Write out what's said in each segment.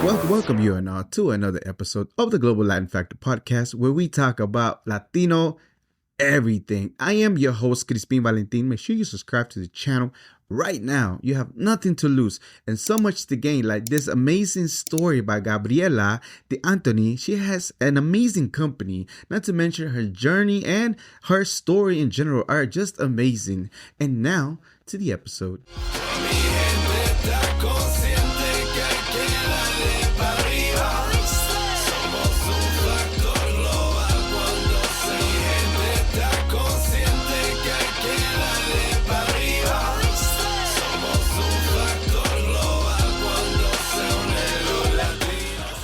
Welcome you and all to another episode of the Global Latin Factor podcast, where we talk about Latino everything. I am your host, Crispin Valentin. Make sure you subscribe to the channel right now. You have nothing to lose and so much to gain, like this amazing story by Gabriela Deantoni. She has an amazing company, not to mention her journey and her story in general are just amazing. And now to the episode.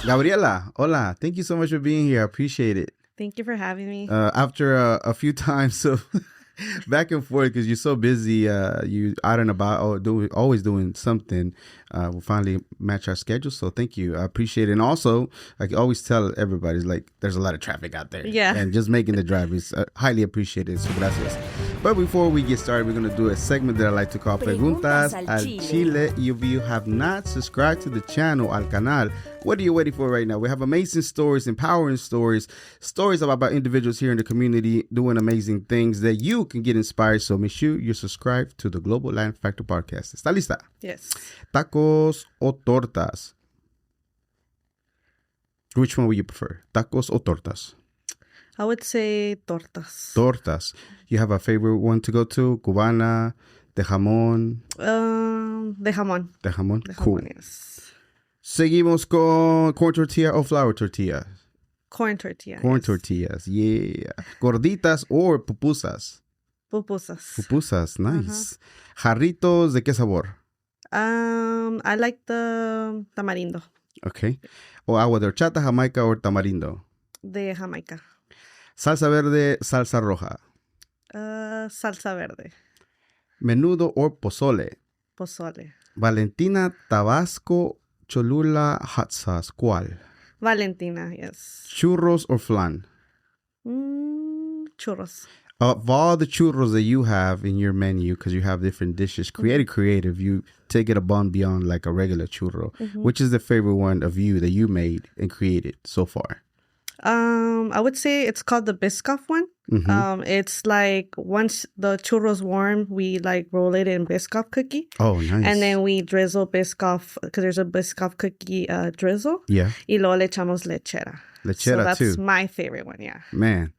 Gabriela, hola. Thank you so much for being here. I appreciate it. Thank you for having me. After a few times of back and forth, because you're so busy, you out and about, always doing something. We'll finally match our schedule. So thank you. I appreciate it. And also, I always tell everybody, like, there's a lot of traffic out there. Yeah. And just making the drive is highly appreciated. So gracias. But before we get started, we're going to do a segment that I like to call Preguntas al Chile. If you have not subscribed to the channel, al canal, what are you waiting for right now? We have amazing stories, empowering stories about individuals here in the community doing amazing things that you can get inspired. So make sure you subscribe to the Global Latin Factor podcast. ¿Está lista? Yes. Tacos o tortas? Which one would you prefer? Tacos or tortas? I would say tortas. Tortas. You have a favorite one to go to? Cubana, de jamón? De jamón. De jamón? De Cool. jamón, yes. Seguimos con corn tortilla or flour tortilla? Corn tortilla. Corn yes. tortillas, yeah. Gorditas or pupusas? Pupusas. Pupusas, nice. Jarritos, ¿de qué sabor? I like the tamarindo. Okay. O agua de horchata, jamaica or tamarindo? De Jamaica. Salsa verde, salsa roja. Salsa verde. Menudo or pozole? Pozole. Valentina, Tabasco, Cholula, hot sauce. ¿Cuál? Valentina, yes. Churros or flan? Churros. Of all the churros that you have in your menu, because you have different dishes, creative, you take it above and beyond like a regular churro. Which is the favorite one of you that you made and created so far? I would say it's called the Biscoff one. It's like once the churros warm, we like roll it in Biscoff cookie. Oh, nice. And then we drizzle Biscoff, because there's a Biscoff cookie drizzle. Yeah. Y luego le echamos lechera. Lechera so that's too. my favorite one, yeah. Man.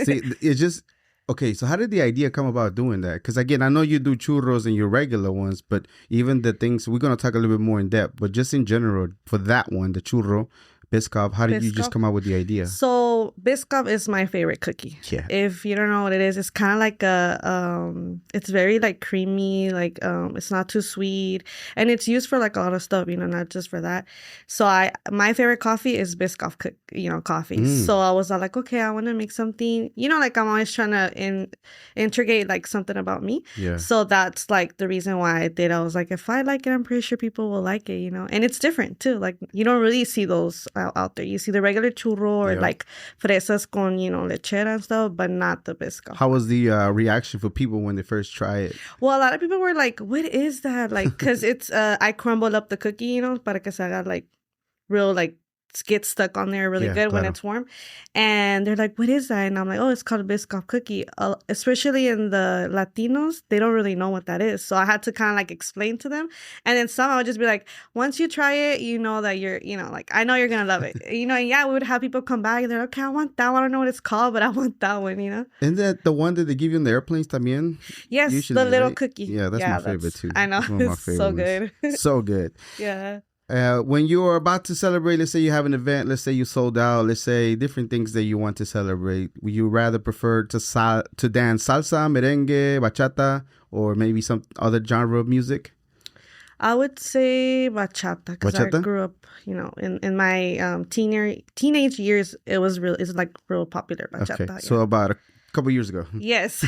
See, it's just... Okay, so how did the idea come about doing that? Because again, I know you do churros and your regular ones, but even the things, we're going to talk a little bit more in depth, but just in general, for that one, the churro, Biscoff, how did you just come up with the idea? So Biscoff is my favorite cookie. Yeah. If you don't know what it is, it's kind of like it's very like creamy, like it's not too sweet, and it's used for like a lot of stuff, not just for that. So my favorite coffee is Biscoff coffee. So I was like, okay, I want to make something, like I'm always trying to integrate like something about me. Yeah. So that's like the reason why I did. I was like, if I like it, I'm pretty sure people will like it, and it's different too. Like you don't really see those out there. You see the regular churro or like fresas con, lechera and stuff, but not the Biscoff. How was the reaction for people when they first try it? Well, a lot of people were like, what is that? Like, because it's, I crumbled up the cookie, para que se haga like real, like, get stuck on there really good when it's warm. And they're like, what is that? And I'm like, oh, it's called a Biscoff cookie. Especially in the Latinos, they don't really know what that is. So I had to kind of like explain to them. And then some I would just be like, once you try it, you know that you're, like, I know you're going to love it. And yeah, we would have people come back and they're like, okay, I want that one. I don't know what it's called, but I want that one, Isn't that the one that they give you in the airplanes también? Yes, usually, the little cookie. Yeah, that's my favorite too. I know. It's so good. So good. Yeah. When you're about to celebrate, let's say you have an event, let's say you sold out, let's say different things that you want to celebrate, would you rather prefer to dance salsa, merengue, bachata, or maybe some other genre of music? I would say bachata, because I grew up, in my teenage years, it's like real popular bachata. Okay, so about a couple years ago. Yes,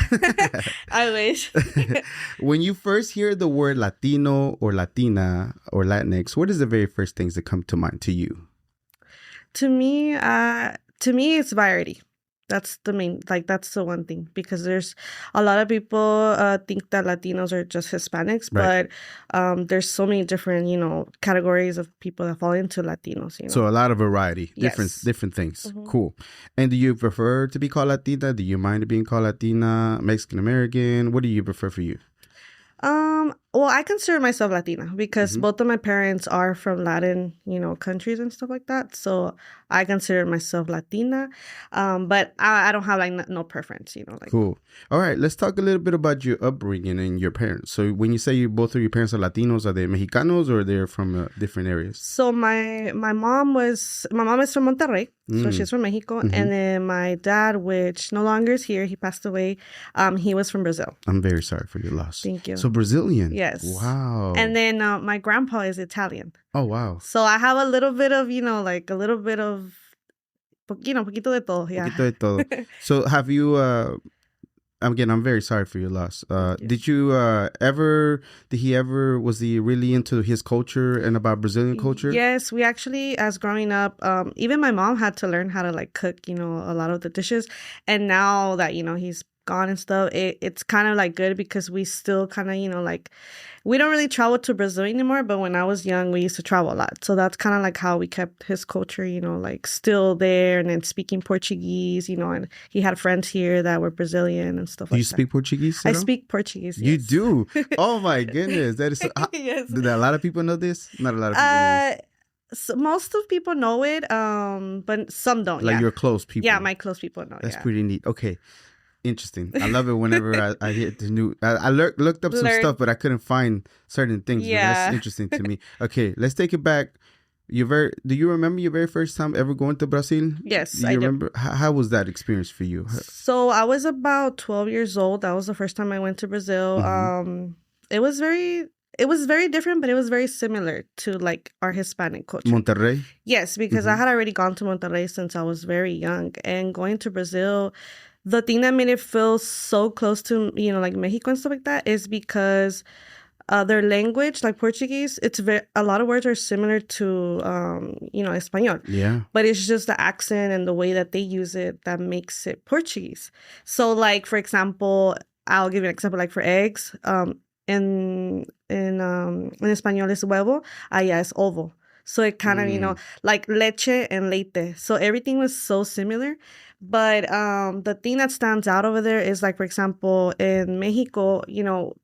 I wish. When you first hear the word Latino or Latina or Latinx, what is the very first things that come to mind to you? To me, it's variety. That's the main, like, that's the one thing, because there's a lot of people think that Latinos are just Hispanics, Right. but there's so many different, categories of people that fall into Latinos, So a lot of variety, Yes. different things. Mhm. Cool. And do you prefer to be called Latina? Do you mind being called Latina, Mexican American? What do you prefer for you? Well, I consider myself Latina because Mhm. both of my parents are from Latin, countries and stuff like that. So I consider myself Latina. But I don't have like no preference, like. Cool. All right, let's talk a little bit about your upbringing and your parents. So when you say both of your parents are Latinos, are they Mexicanos or they're from different areas? So my mom is from Monterrey, so she's from Mexico, Mhm. and then my dad, which no longer is here, he passed away. He was from Brazil. I'm very sorry for your loss. Thank you. So Brazilian. Yes. Wow. And then my grandpa is Italian. Oh, wow. So I have a little bit of, like a little bit of, poquito de todo. Yeah. Poquito de todo. So have you, again, I'm very sorry for your loss. Did you was he really into his culture and about Brazilian culture? Yes, we actually, as growing up, even my mom had to learn how to like cook, a lot of the dishes. And now that, he's gone and stuff, it's kind of like good because we still kind of, like, we don't really travel to Brazil anymore, but when I was young, we used to travel a lot. So that's kind of like how we kept his culture, like still there, and then speaking Portuguese, and he had friends here that were Brazilian and stuff like that. You speak Portuguese? I speak Portuguese, You yes. do? Oh my goodness. That is so, Yes. Did a lot of people know this? Not a lot of people know this. So most of people know it, but some don't. Like your close people. Yeah, my close people know. That's pretty neat. Okay. Interesting. I love it whenever I hit the new. I looked up some stuff, but I couldn't find certain things. Yeah. But that's interesting to me. Okay, let's take it back. Do you remember your very first time ever going to Brazil? Yes, I remember. How was that experience for you? So I was about 12 years old. That was the first time I went to Brazil. Mm-hmm. It was very different, but it was very similar to like our Hispanic culture. Monterrey? Yes, because I had already gone to Monterrey since I was very young, and going to Brazil, the thing that made it feel so close to, like Mexico and stuff like that is because their language, like Portuguese, a lot of words are similar to, Espanol. Yeah. But it's just the accent and the way that they use it that makes it Portuguese. So, like, for example, I'll give you an example, like for eggs, in Espanol es huevo, allá es ovo. So it kind of, like leche and leite. So everything was so similar. But the thing that stands out over there is, like, for example, in Mexico,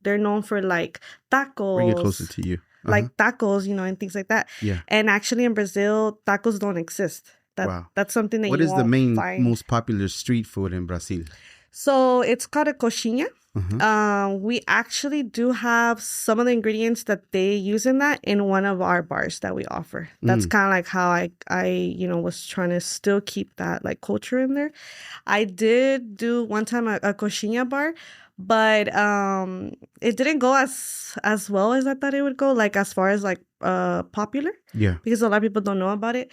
they're known for like tacos. Bring it closer to you. Like tacos, and things like that. Yeah. And actually in Brazil, tacos don't exist. Wow. That's something that What you is won't the main, find. most popular street food in Brazil? So it's called a coxinha. Uh-huh. We actually do have some of the ingredients that they use in that in one of our bars that we offer. That's kind of like how I was trying to still keep that like culture in there. I did do one time a coxinha bar, but it didn't go as well as I thought it would go, like as far as like popular. Yeah. Because a lot of people don't know about it.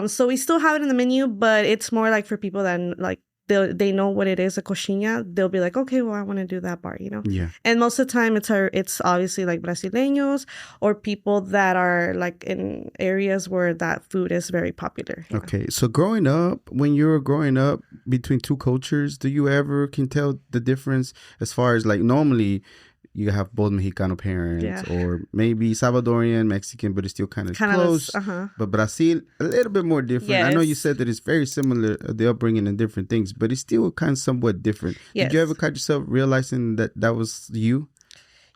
So we still have it in the menu, but it's more like for people that like they know what it is, a coxinha. They'll be like, okay, well, I want to do that bar, Yeah. And most of the time, it's obviously like Brasileños or people that are like in areas where that food is very popular. Okay, so when you were growing up between two cultures, do you ever can tell the difference as far as like normally you have both Mexicano parents or maybe Salvadorian, Mexican, but it's still kind of close. But Brazil, a little bit more different. Yes. I know you said that it's very similar, the upbringing and different things, but it's still kind of somewhat different. Yes. Did you ever catch yourself realizing that was you?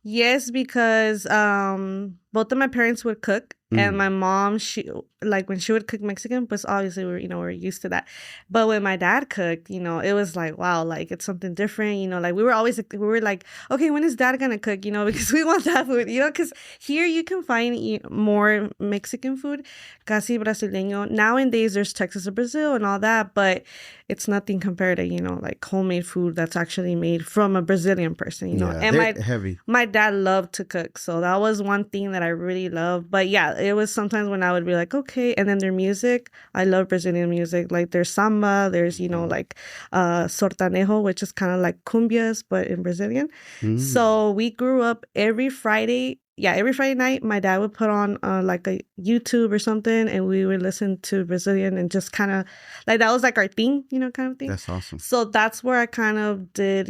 Yes, because both of my parents would cook, and my mom, when she would cook Mexican, but obviously we're used to that. But when my dad cooked, it was like, wow, like it's something different, like we were like, okay, when is dad gonna cook, because we want that food, because here you can find more Mexican food, casi brasileño. Nowadays there's Texas of Brazil and all that, but it's nothing compared to, like homemade food that's actually made from a Brazilian person, Yeah, and heavy. My dad loved to cook, so that was one thing that I really loved. But yeah, it was sometimes when I would be like, okay. And then their music, I love Brazilian music. Like there's samba, there's like sortanejo, which is kind of like cumbias but in Brazilian. So we grew up every Friday every Friday night, my dad would put on like a YouTube or something, and we would listen to Brazilian and just kind of like that was like our thing, kind of thing. That's awesome. So that's where I kind of did,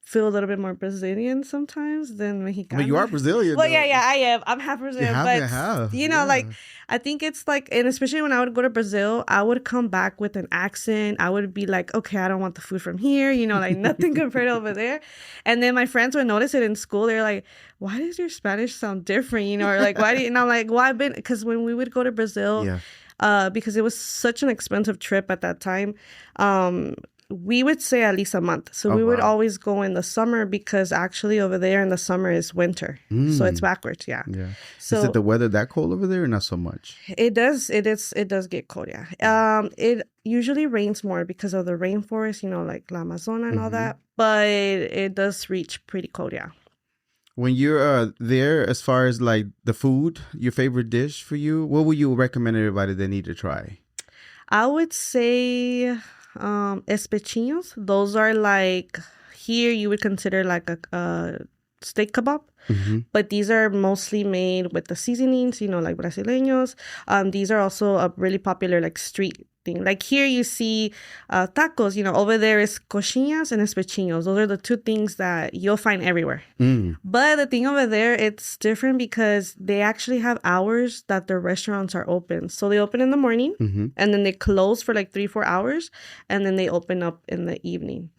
feel a little bit more Brazilian sometimes than Mexicano. But you are Brazilian. Well, yeah, I am. I'm half Brazilian. Like, I think it's like, and especially when I would go to Brazil, I would come back with an accent. I would be like, okay, I don't want the food from here, like nothing compared over there. And then my friends would notice it in school. They're like, why does your Spanish sound different, or like, why do you, and I'm like, well, because when we would go to Brazil, because it was such an expensive trip at that time, we would say at least a month. So we would always go in the summer because actually over there in the summer is winter. So it's backwards. Yeah. So is it the weather that cold over there or not so much? It does. It does get cold. Yeah. It usually rains more because of the rainforest, like La Amazona and all that. But it does reach pretty cold. Yeah. When you're there, as far as like the food, your favorite dish for you, what would you recommend everybody they need to try? I would say espetinhos. Those are like, here you would consider like a steak kebab. But these are mostly made with the seasonings, like brasileños. These are also a really popular like street thing. Like here you see tacos, over there is coxinhas and espetinhos. Those are the two things that you'll find everywhere. But the thing over there, it's different because they actually have hours that their restaurants are open. So they open in the morning and then they close for like 3-4 hours and then they open up in the evening.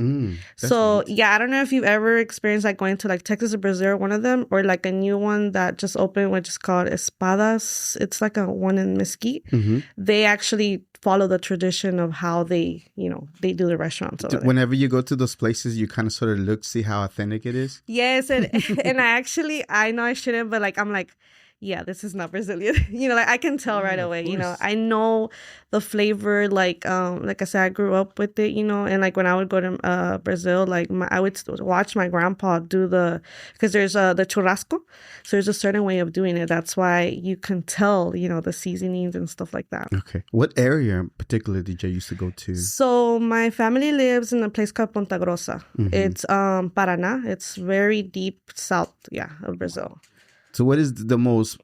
So nice. I don't know if you've ever experienced like going to like Texas or Brazil, one of them, or like a new one that just opened, which is called Espadas. It's like a one in Mesquite. They actually follow the tradition of how they, they do the restaurants over there. Whenever you go to those places, you kind of sort of look, see how authentic it is. Yes, and I know I shouldn't, but like I'm like, yeah, this is not Brazilian. Like I can tell right away. I know the flavor. Like I said, I grew up with it. And like when I would go to Brazil, like I would watch my grandpa do because there's the churrasco, so there's a certain way of doing it. That's why you can tell, the seasonings and stuff like that. Okay, what area in particular did you used to go to? So my family lives in a place called Ponta Grossa. It's Paraná. It's very deep south, of Brazil. So what is the most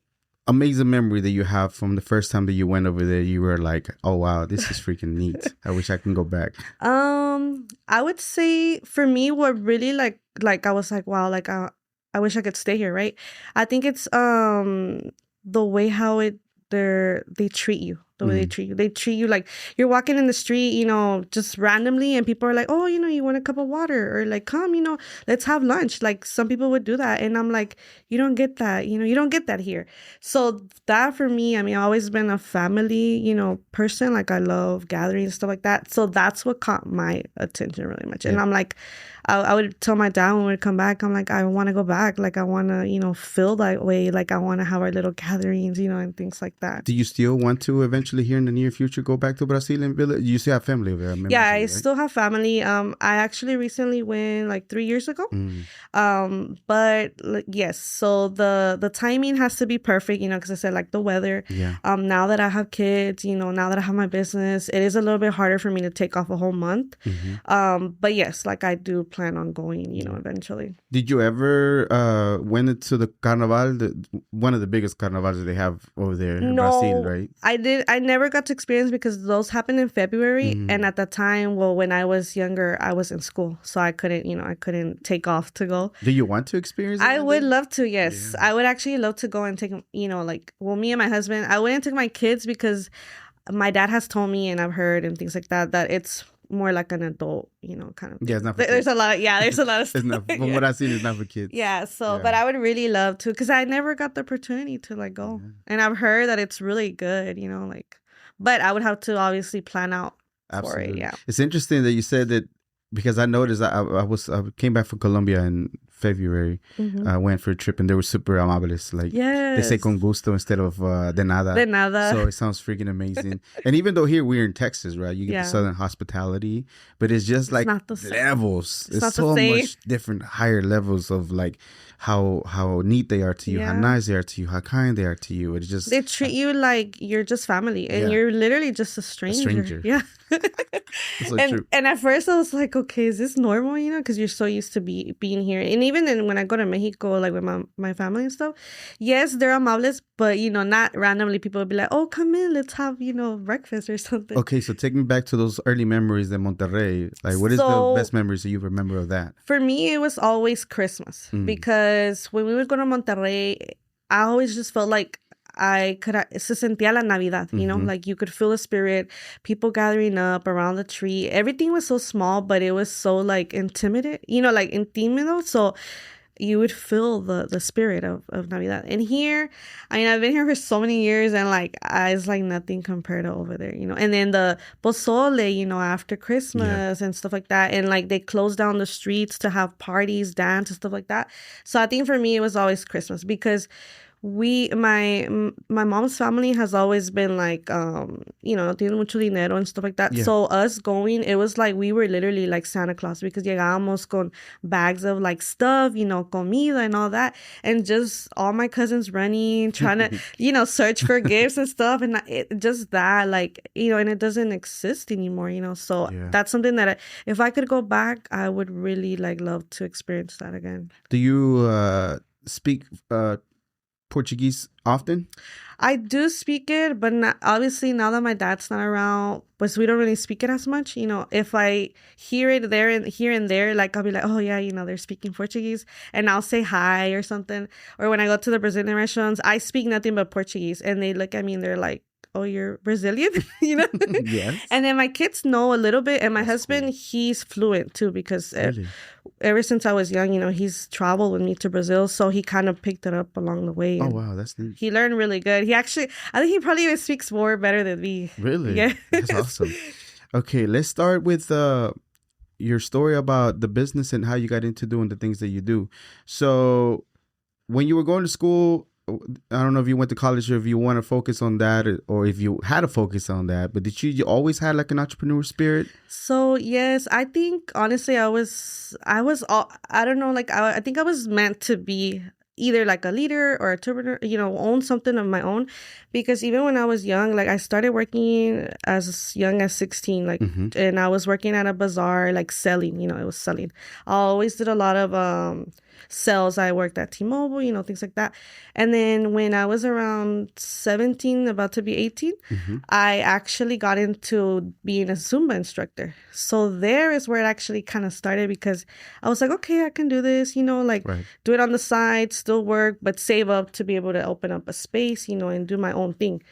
amazing memory that you have from the first time that you went over there? You were like, oh, wow, this is freaking neat. I wish I can go back. I would say for me, what really like I was like, wow, like I wish I could stay here, right? I think it's the way how they treat you. The way they treat you like you're walking in the street, just randomly, and people are like, oh, you want a cup of water, or like, come, let's have lunch. Like some people would do that, and I'm like, you don't get that, you don't get that here. So that for me, I mean, I've always been a family, person. Like I love gatherings and stuff like that. So that's what caught my attention really much. And I'm like, I would tell my dad when we'd come back, I'm like, I want to go back. Like I want to, feel that way. Like I want to have our little gatherings, and things like that. Do you still want to eventually here in the near future go back to Brazil and visit? You still have family over there? I still have family. I actually recently went like 3 years ago. But yes, so the timing has to be perfect, because I said like the weather. Now that I have kids, now that I have my business, it is a little bit harder for me to take off a whole month. But yes, like I do plan on going, eventually. Did you ever went to the Carnaval, one of the biggest carnivals that they have over there in Brazil, right? I never got to experience because those happened in February, and at the time, when I was younger, I was in school, so I couldn't take off to go. Do you want to experience it? I would love to, yes. I would actually love to go and take, me and my husband, I wouldn't take my kids because my dad has told me, and I've heard and things like that it's more like an adult, kind of. Yeah, it's not for there's kids. a lot. Yeah, there's a lot of stuff. From what I've seen, it's not for kids. Yeah. So, but I would really love to, because I never got the opportunity to like go, and I've heard that it's really good. But I would have to obviously plan out for it. Yeah. It's interesting that you said that, because I noticed I came back from Colombia in February. I went for a trip and they were super amables. Like they say con gusto instead of de nada. De nada. So it sounds freaking amazing. And even though here we're in Texas, right? You get the Southern hospitality, but it's just like levels. It's so much different, higher levels of like how neat they are to you, how nice they are to you, how kind they are to you. It's just they treat you like you're just family, and you're literally just a stranger. Yeah. So and at first I was like, okay, is this normal? Because you're so used to being here. And even when I go to Mexico, like with my family and stuff, yes, they're amables, but not randomly people will be like, oh, come in, let's have breakfast or something. Okay, so take me back to those early memories in Monterrey. Like, what is the best memories that you remember of that? For me, it was always Christmas, because when we would go to Monterrey, I always just felt like se sentía la Navidad, like you could feel the spirit, people gathering up around the tree. Everything was so small, but it was so like intimate, like intimate. So you would feel the spirit of Navidad. And here, I've been here for so many years, and like it's like nothing compared to over there, And then the pozole, after Christmas and stuff like that, and like they close down the streets to have parties, dance, and stuff like that. So I think for me it was always Christmas, because my mom's family has always been like, tienen mucho dinero and stuff like that. Yeah. So us going, it was like we were literally like Santa Claus, because llegábamos con bags of like stuff, comida and all that. And just all my cousins running, trying to, search for gifts and stuff. And just that, like, and it doesn't exist anymore, So that's something that if I could go back, I would really like love to experience that again. Do you speak Portuguese often? I do speak it, but obviously now that my dad's not around, but we don't really speak it as much. If I hear it here and there, like I'll be like, oh yeah, they're speaking Portuguese, and I'll say hi or something. Or when I go to the Brazilian restaurants, I speak nothing but Portuguese, and they look at me and they're like, oh, you're Brazilian, Yes. And then my kids know a little bit, and my husband, he's fluent too, because ever since I was young, he's traveled with me to Brazil, so he kind of picked it up along the way. Oh wow, that's neat. He learned really good. I think he probably even speaks more better than me. Really? Yeah. That's awesome. Okay, let's start with your story about the business and how you got into doing the things that you do. So when you were going to school, I don't know if you went to college or if you want to focus on that, or if you had to focus on that, but did you always had like an entrepreneur spirit? So yes, I think honestly I don't know, like I think I was meant to be either like a leader or a entrepreneur, own something of my own, because even when I was young, like I started working as young as 16, like, and I was working at a bazaar, like selling, it was selling. I always did a lot of sales. I worked at T-Mobile, things like that. And then when I was around 17, about to be 18, I actually got into being a Zumba instructor. So there is where it actually kind of started, because I was like, okay, I can do this, do it on the side, still work, but save up to be able to open up a space, and do my own thing.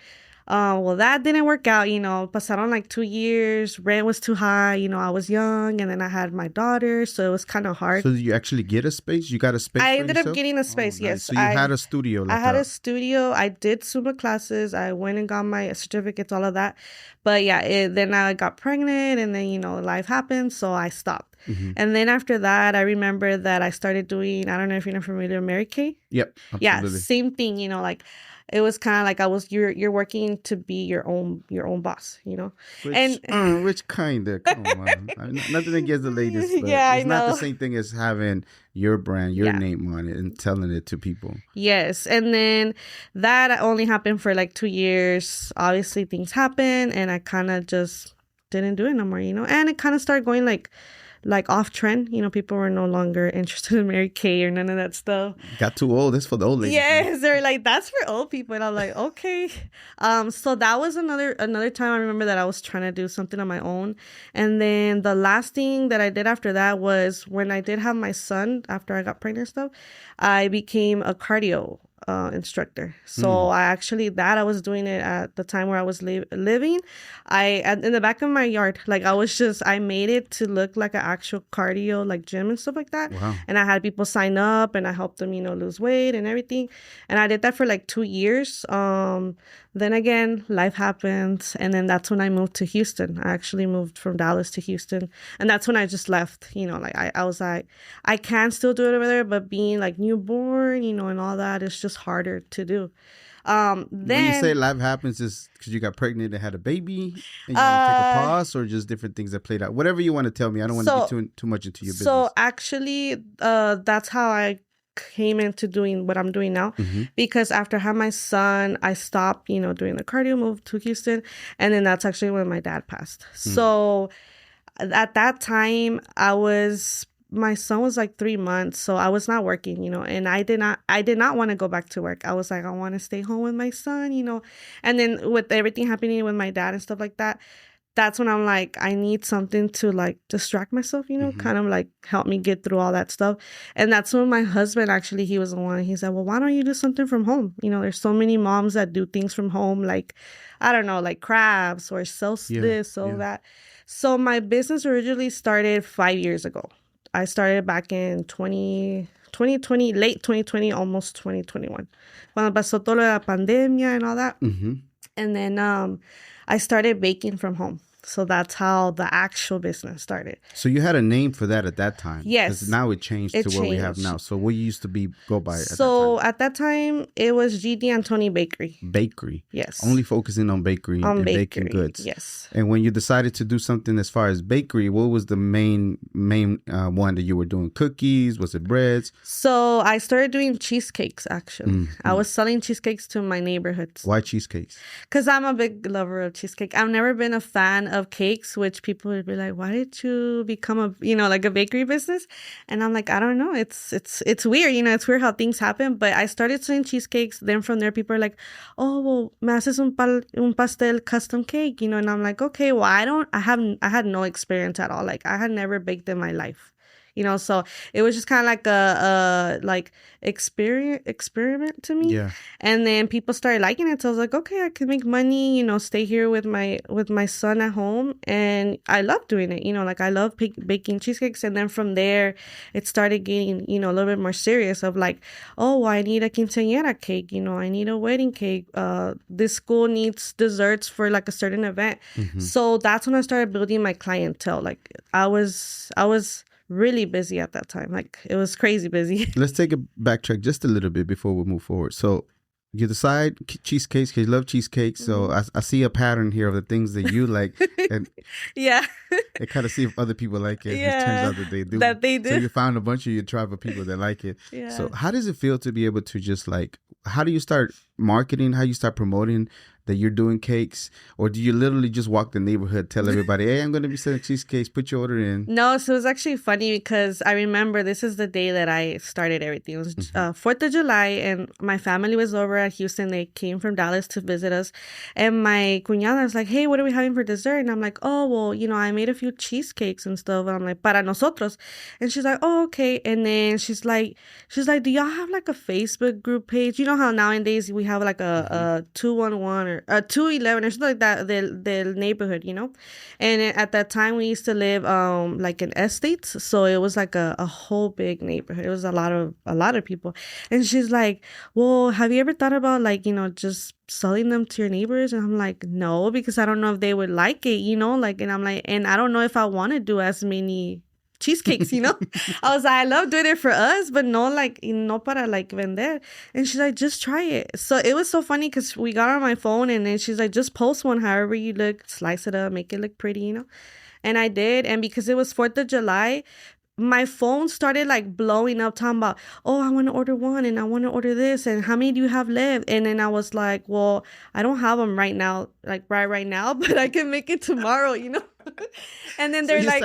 Well, that didn't work out, pasaron like 2 years, rent was too high, I was young, and then I had my daughter, so it was kind of hard. So did you actually get a space? You got a space? I ended up getting a space, nice. yes. So you had a studio? I had a studio. I did Zumba classes. I went and got my certificates, all of that. But yeah, then I got pregnant, and then, life happened, so I stopped. And then after that, I remember that I started doing, I don't know if you're familiar with Mary Kay? Yep, absolutely. Yeah, same thing, like it was kind of like you're working to be your own boss, Which kind of, come on. Nothing against the ladies, but it's not the same thing as having your brand, your name on it and telling it to people. Yes. And then that only happened for like 2 years. Obviously things happen, and I kind of just didn't do it no more, and it kind of started going like off trend, people were no longer interested in Mary Kay or none of that stuff. Got too old. That's for the old ladies. Yes, they're like, that's for old people. And I'm like, okay. So that was another time I remember that I was trying to do something on my own. And then the last thing that I did after that was when I did have my son, after I got pregnant and stuff, I became a cardio instructor. So I was doing it at the time where I was living. In the back of my yard, like I made it to look like an actual cardio, like gym and stuff like that. Wow. And I had people sign up, and I helped them, lose weight and everything. And I did that for like 2 years. Then again, life happened. And then that's when I moved to Houston. I actually moved from Dallas to Houston. And that's when I just left, I was like, I can still do it over there, but being like newborn, and all that, it's just harder to do. Then when you say life happens, is because you got pregnant and had a baby and you want to take a pause, or just different things that played out? Whatever you want to tell me. I don't want to get too much into your business. So actually, that's how I came into doing what I'm doing now. Because after I had my son, I stopped, doing the cardio, moved to Houston. And then that's actually when my dad passed. So at that time, my son was like 3 months, so I was not working, and I did not want to go back to work. I was like, I want to stay home with my son, and then with everything happening with my dad and stuff like that, that's when I'm like, I need something to like distract myself, kind of like help me get through all that stuff. And that's when my husband, actually, he was the one, he said, well, why don't you do something from home? There's so many moms that do things from home, like, I don't know, like crafts or sell this, that. So my business originally started 5 years ago. I started back in 2020, late 2020, almost 2021. Cuando pasó todo la pandemia and all that. And then I started baking from home. So that's how the actual business started. So you had a name for that at that time? Yes. Because now it changed to what we have now. So what used to go by at that time? So at that time, it was Gdeantoni Bakery. Bakery? Yes. Only focusing on bakery and baking goods? Yes. And when you decided to do something as far as bakery, what was the main one that you were doing? Cookies? Was it breads? So I started doing cheesecakes, actually. I was selling cheesecakes to my neighborhoods. Why cheesecakes? Because I'm a big lover of cheesecake. I've never been a fan of cakes, which people would be like, why did you become like a bakery business? And I'm like, I don't know. It's weird. It's weird how things happen. But I started selling cheesecakes. Then from there, people are like, oh, well, me haces un pastel custom cake, and I'm like, okay, well, I had no experience at all. Like, I had never baked in my life. So it was just kind of like a experiment to me. Yeah. And then people started liking it. So I was like, okay, I can make money, stay here with my son at home. And I love doing it, like I love baking cheesecakes. And then from there, it started getting, a little bit more serious of like, oh, I need a quinceañera cake, I need a wedding cake. This school needs desserts for like a certain event. So that's when I started building my clientele. Like I was really busy at that time. Like it was crazy busy. Let's take a backtrack just a little bit before we move forward. So you decide cheesecakes because you love cheesecakes. So I see a pattern here of the things that you like. And yeah. And kind of see if other people like it. Yeah. It turns out that they do. That they do. So you found a bunch of your tribe of people that like it. Yeah. So how does it feel to be able to just like, how do you start marketing? How you start promoting that you're doing cakes? Or do you literally just walk the neighborhood, tell everybody, hey, I'm going to be selling cheesecakes, put your order in? No, so it was actually funny because I remember this is the day that I started everything. It was 4th of July and my family was over at Houston. They came from Dallas to visit us. And my cuñada was like, hey, what are we having for dessert? And I'm like, oh, well, I made a few cheesecakes and stuff. And I'm like, para nosotros. And she's like, oh, okay. And then she's like, do y'all have like a Facebook group page? You know how nowadays we have like a 211 or a 211 or something like that, the neighborhood, And at that time we used to live like in estates, so it was like a whole big neighborhood. It was a lot of people. And she's like, well, have you ever thought about like just selling them to your neighbors? And I'm like, no, because I don't know if they would like it, like, and I'm like, and I don't know if I want to do as many cheesecakes, I was like, I love doing it for us, but no para like vender. And she's like, just try it. So it was so funny because we got on my phone and then she's like, just post one however you look, slice it up, make it look pretty, And I did. And because it was 4th of July, my phone started like blowing up talking about, oh, I want to order one and I want to order this and how many do you have left? And then I was like, well, I don't have them right now, like right now, but I can make it tomorrow, And then they're like,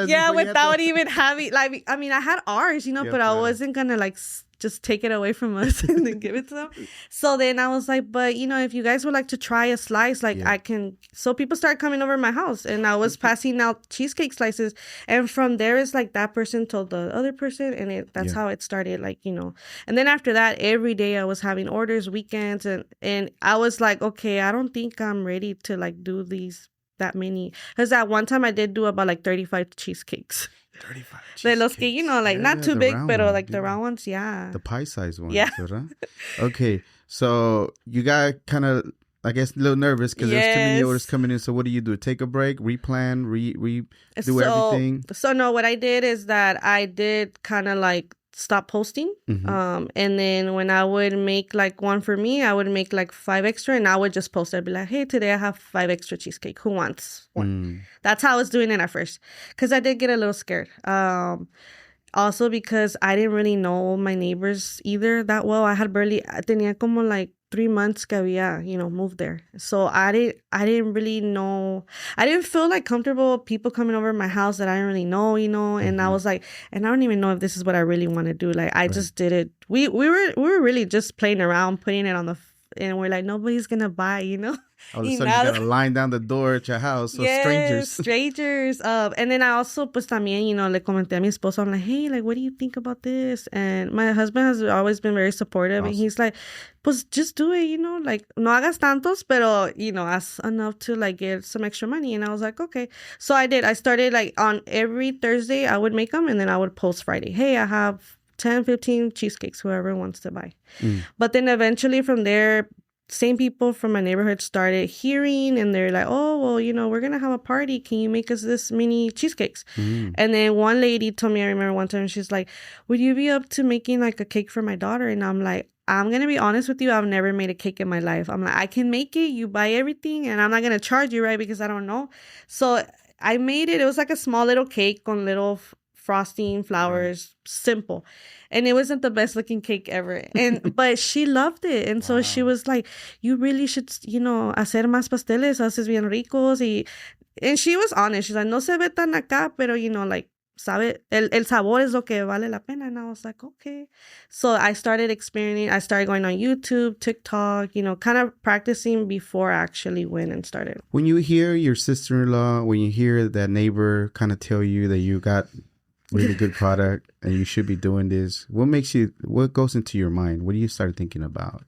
yeah, without even having, like, I mean, I had ours, but I wasn't gonna like just take it away from us and then give it to them. So then I was like, but if you guys would like to try a slice, like I can. So people started coming over my house and I was passing out cheesecake slices. And from there, it's like that person told the other person. And that's how it started, like, And then after that, every day I was having orders, weekends. And I was like, okay, I don't think I'm ready to like do that many. Because at one time I did do about like 35 cheesecakes. 35 cheesecakes. De los que, like not too big, but like the round ones, yeah. The pie-sized ones, yeah. Right? Okay, so you got kind of, I guess, a little nervous because there's too many orders coming in. So what do? Take a break, replan, do everything? So no, what I did is that I did kind of like stop posting. And then when I would make like one for me, I would make like 5 extra and I would just post it. I'd be like, hey, today I have 5 extra cheesecake. Who wants one? That's how I was doing it at first because I did get a little scared. Also because I didn't really know my neighbors either that well. I tenía como like 3 months que había, moved there. So I didn't really know. I didn't feel like comfortable people coming over my house that I didn't really know, and I was like, and I don't even know if this is what I really want to do. Like I just did it. We were really just playing around, putting it and we're like, nobody's gonna buy, All of a sudden, you got a line down the door at your house. So yes, strangers. And then I also, pues también, le comenté a mi esposo. I'm like, hey, like, what do you think about this? And my husband has always been very supportive. Awesome. And he's like, pues just do it, like, no hagas tantos, pero, as enough to, like, get some extra money. And I was like, okay. So I did. I started, like, on every Thursday, I would make them. And then I would post Friday. Hey, I have 10, 15 cheesecakes, whoever wants to buy. But then eventually from there, same people from my neighborhood started hearing, and they're like, oh, well, we're going to have a party. Can you make us this mini cheesecakes? And then one lady told me, I remember one time, she's like, would you be up to making like a cake for my daughter? And I'm like, I'm going to be honest with you. I've never made a cake in my life. I'm like, I can make it. You buy everything, and I'm not going to charge you, right? Because I don't know. So I made it. It was like a small little cake on little frosting, flowers, simple. And it wasn't the best looking cake ever. But she loved it. And so she was like, you really should, hacer más pasteles, haces bien ricos. And she was honest. She's like, no se ve tan acá, pero, like, sabe, el sabor es lo que vale la pena. And I was like, okay. So I started experimenting. I started going on YouTube, TikTok, kind of practicing before I actually went and started. When you hear your sister-in-law, when you hear that neighbor kind of tell you that you got really good product and you should be doing this, what goes into your mind? What do you start thinking about?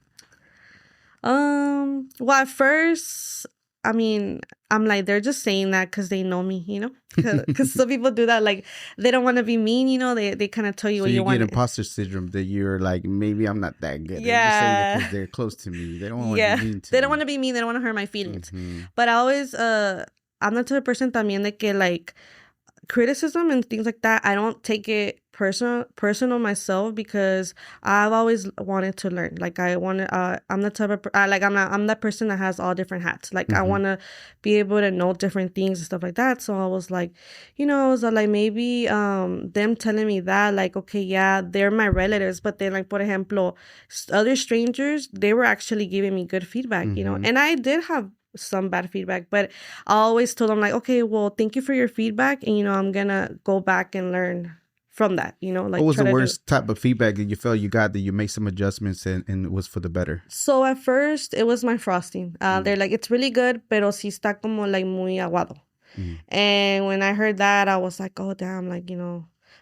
Well, at first, I mean, I'm like, they're just saying that because they know me, because some people do that. Like, they don't want to be mean, they kind of tell you so what you want. You get imposter syndrome that you're like, maybe I'm not that good. Yeah. They're just saying that because they're close to me. They don't want to be mean to me. They don't want to be mean. They don't want to hurt my feelings. But I always, I'm the type of person también de que, like, criticism and things like that, I don't take it personal myself, because I've always wanted to learn. Like, I'm the type of I'm that person that has all different hats. Like, I want to be able to know different things and stuff like that. So I was like, so like maybe them telling me that, like, okay, yeah, they're my relatives, but then, like, por ejemplo, other strangers, they were actually giving me good feedback, and I did have some bad feedback, but I always told them, like, okay, well, thank you for your feedback, and I'm gonna go back and learn from that, like. What was the worst type of feedback that you felt you got that you made some adjustments and it was for the better? So at first it was my frosting. They're like, it's really good, pero sí está como like muy aguado. And when I heard that, I was like, oh damn, like,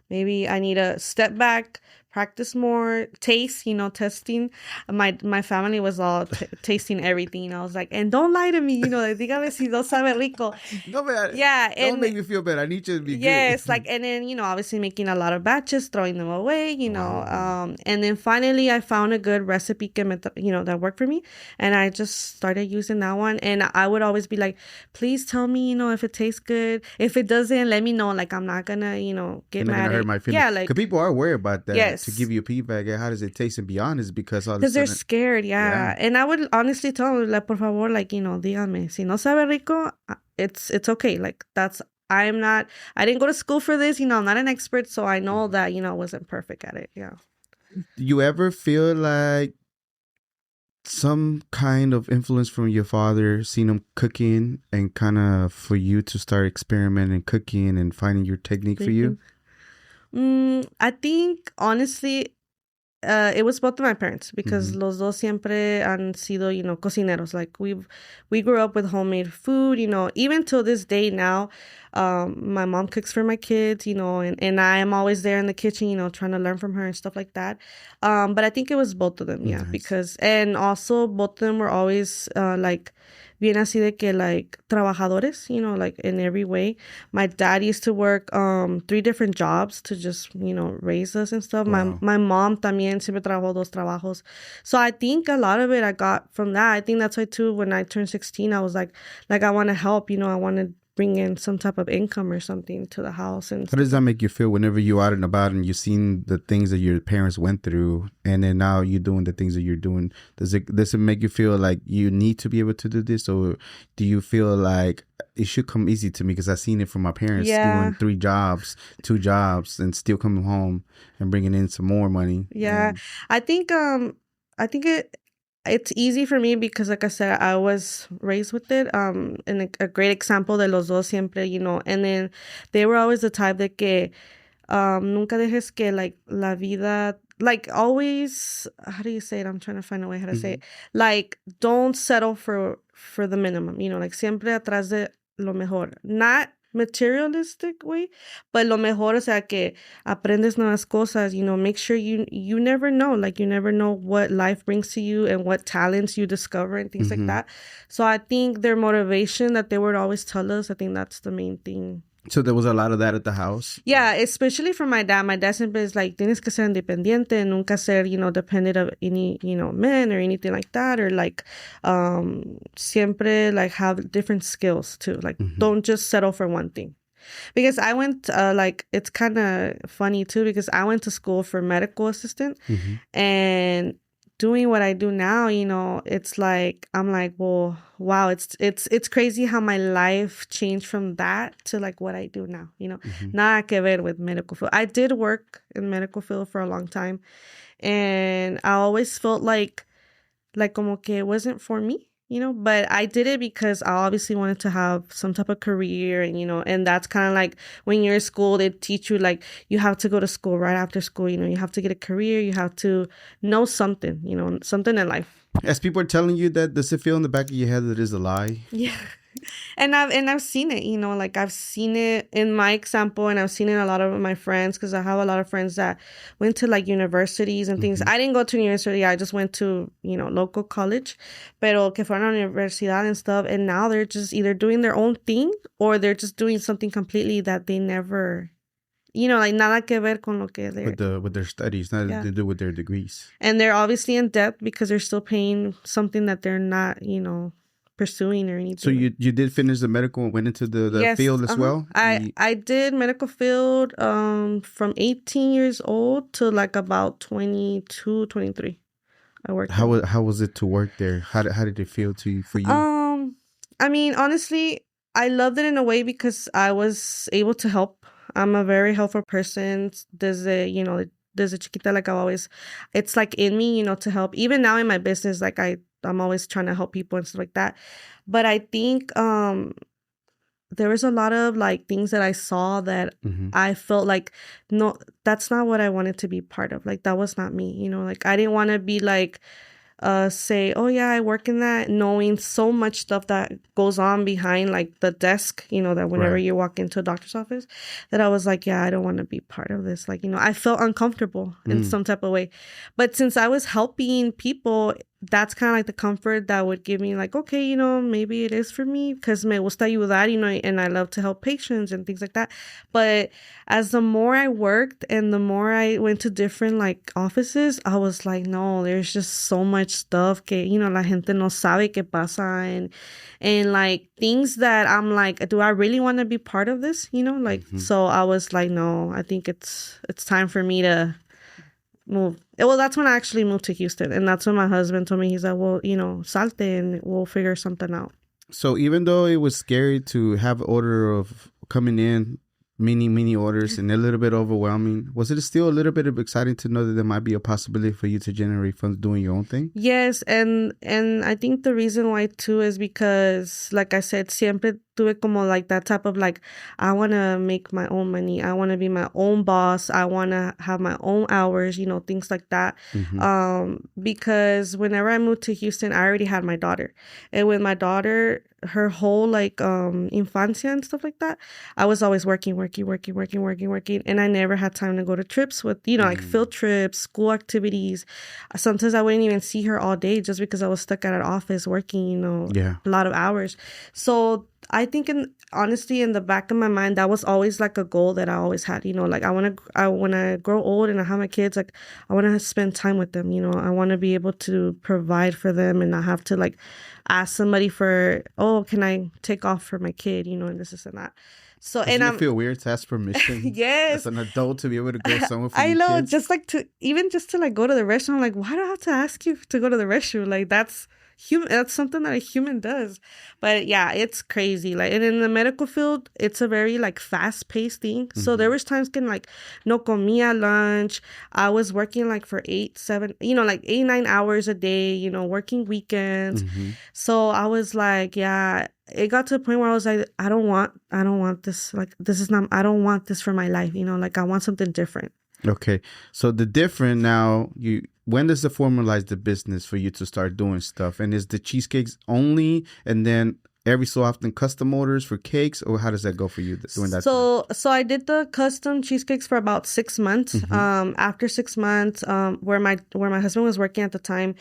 maybe I need to step back, practice more, taste, testing. My family was all tasting everything. I was like, and don't lie to me, like, dígame si no sabe rico. No, man. Yeah. Don't make me feel bad. I need you to be good. Yes, like, and then, obviously making a lot of batches, throwing them away, and then finally I found a good recipe, that worked for me. And I just started using that one. And I would always be like, please tell me, if it tastes good. If it doesn't, let me know. Like, I'm not gonna, get mad. Hurt my feelings. Yeah, like, because people are worried about that. Yes. To give you feedback, how does it taste, and be honest, because they're scared, yeah. And I would honestly tell them, like, por favor, like, dígame, si no sabe rico, it's okay. Like, I didn't go to school for this, I'm not an expert, so I know that, I wasn't perfect at it, yeah. Do you ever feel like some kind of influence from your father, seeing him cooking, and kind of for you to start experimenting cooking and finding your technique for you? I think, honestly, it was both of my parents, because los dos siempre han sido, cocineros. Like, we grew up with homemade food, even till this day now. My mom cooks for my kids, and I am always there in the kitchen, trying to learn from her and stuff like that. But I think it was both of them, yeah, nice. And also both of them were always like, bien así de que, like, trabajadores, like, in every way. My dad used to work 3 different jobs to just, raise us and stuff. Wow. My mom también siempre trabajó 2 trabajos. So I think a lot of it I got from that. I think that's why, too, when I turned 16, I was like I want to help, I want to bring in some type of income or something to the house. And how does that make you feel whenever you're out and about and you've seen the things that your parents went through, and then now you're doing the things that you're doing? Does it make you feel like you need to be able to do this, or do you feel like it should come easy to me because I've seen it from my parents doing 3 jobs, 2 jobs, and still coming home and bringing in some more money? Yeah, I think it's easy for me because, like I said, I was raised with it. And a great example de los dos siempre, and then they were always the type that que nunca dejes que like la vida, like always, how do you say it? I'm trying to find a way how to say it. Like, don't settle for the minimum, like siempre atrás de lo mejor. Not materialistic way, but lo mejor, o sea, que aprendes nuevas cosas, make sure you never know, like you never know what life brings to you and what talents you discover and things like that. So I think their motivation that they would always tell us, I think that's the main thing. So there was a lot of that at the house? Yeah, especially for my dad. My dad siempre is like, tienes que ser independiente, nunca ser, dependent of any, men or anything like that. Or like, siempre like have different skills too. Like, don't just settle for one thing. Because I went, like, it's kind of funny too, because I went to school for medical assistant and doing what I do now, it's like, I'm like, well, wow, it's crazy how my life changed from that to like what I do now, Nada que ver with medical field. I did work in medical field for a long time, and I always felt like como que it wasn't for me, but I did it because I obviously wanted to have some type of career, and, and that's kind of like when you're in school, they teach you like you have to go to school right after school, you have to get a career, you have to know something, something in life. As people are telling you that, does it feel in the back of your head that it is a lie? Yeah. And I've seen it, like I've seen it in my example, and I've seen it in a lot of my friends, because I have a lot of friends that went to like universities and things. I didn't go to university. I just went to, local college, pero que fueron a la universidad and stuff. And now they're just either doing their own thing or they're just doing something completely that they never, like nada que ver con lo que they're... With their studies, nothing to do with their degrees. And they're obviously in debt because they're still paying something that they're not, pursuing or anything. So you did finish the medical and went into the field as well? I did medical field from 18 years old to like about 22, 23. I worked. How was it to work there? How did it feel for you? I mean, honestly, I loved it in a way because I was able to help. I'm a very helpful person. Desde chiquita, like I always, it's like in me, to help. Even now in my business, like I'm always trying to help people and stuff like that. But I think there was a lot of like things that I saw that I felt like, no, that's not what I wanted to be part of. Like that was not me, like I didn't want to be like, say, oh yeah, I work in that, knowing so much stuff that goes on behind like the desk, that whenever you walk into a doctor's office, that I was like, yeah, I don't want to be part of this. Like, I felt uncomfortable in some type of way. But since I was helping people, that's kind of like the comfort that would give me like, okay, maybe it is for me because me gusta ayudar, and I love to help patients and things like that. But as the more I worked and the more I went to different like offices, I was like, no, there's just so much stuff que, la gente no sabe qué pasa, and like things that I'm like, do I really want to be part of this? Like, so I was like, no, I think it's time for me to move. Well, that's when I actually moved to Houston, and that's when my husband told me, he's like, well, salte and we'll figure something out. So even though it was scary to have order of coming in, many orders, and a little bit overwhelming, was it still a little bit of exciting to know that there might be a possibility for you to generate funds doing your own thing? Yes, and I think the reason why too is because, like I said, siempre tuve como like that type of like, I want to make my own money. I want to be my own boss. I want to have my own hours, things like that. Because whenever I moved to Houston, I already had my daughter. And with my daughter, her whole like infancia and stuff like that, I was always working. And I never had time to go to trips with, like field trips, school activities. Sometimes I wouldn't even see her all day just because I was stuck at an office working, a lot of hours. So I think honestly, in the back of my mind, that was always like a goal that I always had, like when I grow old and I have my kids, like I want to spend time with them, I want to be able to provide for them and not have to like ask somebody for, oh, can I take off for my kid, and this and that. So, and I feel weird to ask permission yes, as an adult to be able to go somewhere for I know, kids. just to like go to the restroom, like, why do I have to ask you to go to the restroom? Like, that's something that a human does. But yeah, it's crazy. Like, and in the medical field, it's a very like fast paced thing. Mm-hmm. So there was times when like no comía lunch. I was working like for 9 hours a day, working weekends. Mm-hmm. So I was like, yeah, it got to a point where I was like, I don't want this. Like, I don't want this for my life. Like I want something different. Okay. So when does it formalize the business for you to start doing stuff? And is the cheesecakes only, and then every so often custom orders for cakes, or how does that go for you during that time? So I did the custom cheesecakes for about 6 months. Mm-hmm. After 6 months, where my husband was working at the time,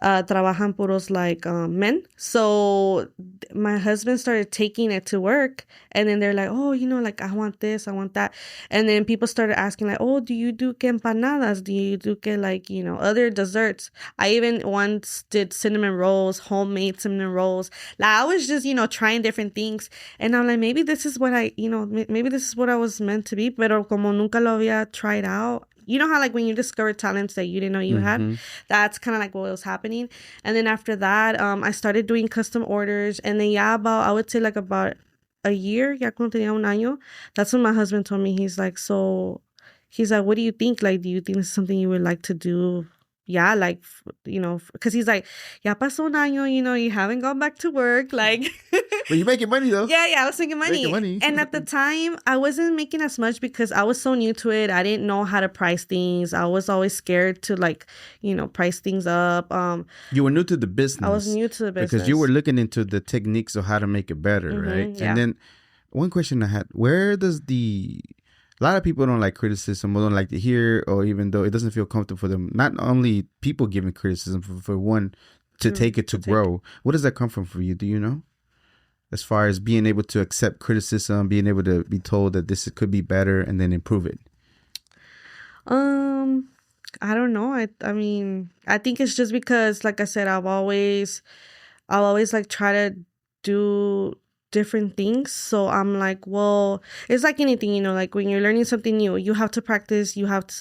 trabajan puros like men. So my husband started taking it to work, and then they're like, oh, like I want this, I want that, and then people started asking like, oh, do you do que empanadas? Do you do que like other desserts? I even once did cinnamon rolls, homemade cinnamon rolls. Like I was just trying different things, and I'm like, maybe this is what maybe this is what I was meant to be, pero como nunca lo había tried out. You know how like when you discover talents that you didn't know you mm-hmm. had, that's kind of like what was happening. And then after that, I started doing custom orders, and then I would say like about a year, ya cuando tenía un año, that's when my husband told me, he's like, what do you think? Like, do you think this is something you would like to do? Yeah, like, because he's like, ya pasó un año, you haven't gone back to work. Like, but you're making money though. Yeah, I was making money. And at the time, I wasn't making as much because I was so new to it. I didn't know how to price things. I was always scared to like, price things up. You were new to the business. I was new to the business. Because you were looking into the techniques of how to make it better, mm-hmm, right? Yeah. And then one question I had, a lot of people don't like criticism or don't like to hear, or even though it doesn't feel comfortable for them. Not only people giving criticism, for one to take it to grow. Where does that come from for you? Do you know? As far as being able to accept criticism, being able to be told that this could be better and then improve it. I don't know. I mean, I think it's just because, like I said, I'll always like try to do different things. So I'm like, well, it's like anything, like when you're learning something new, you have to practice.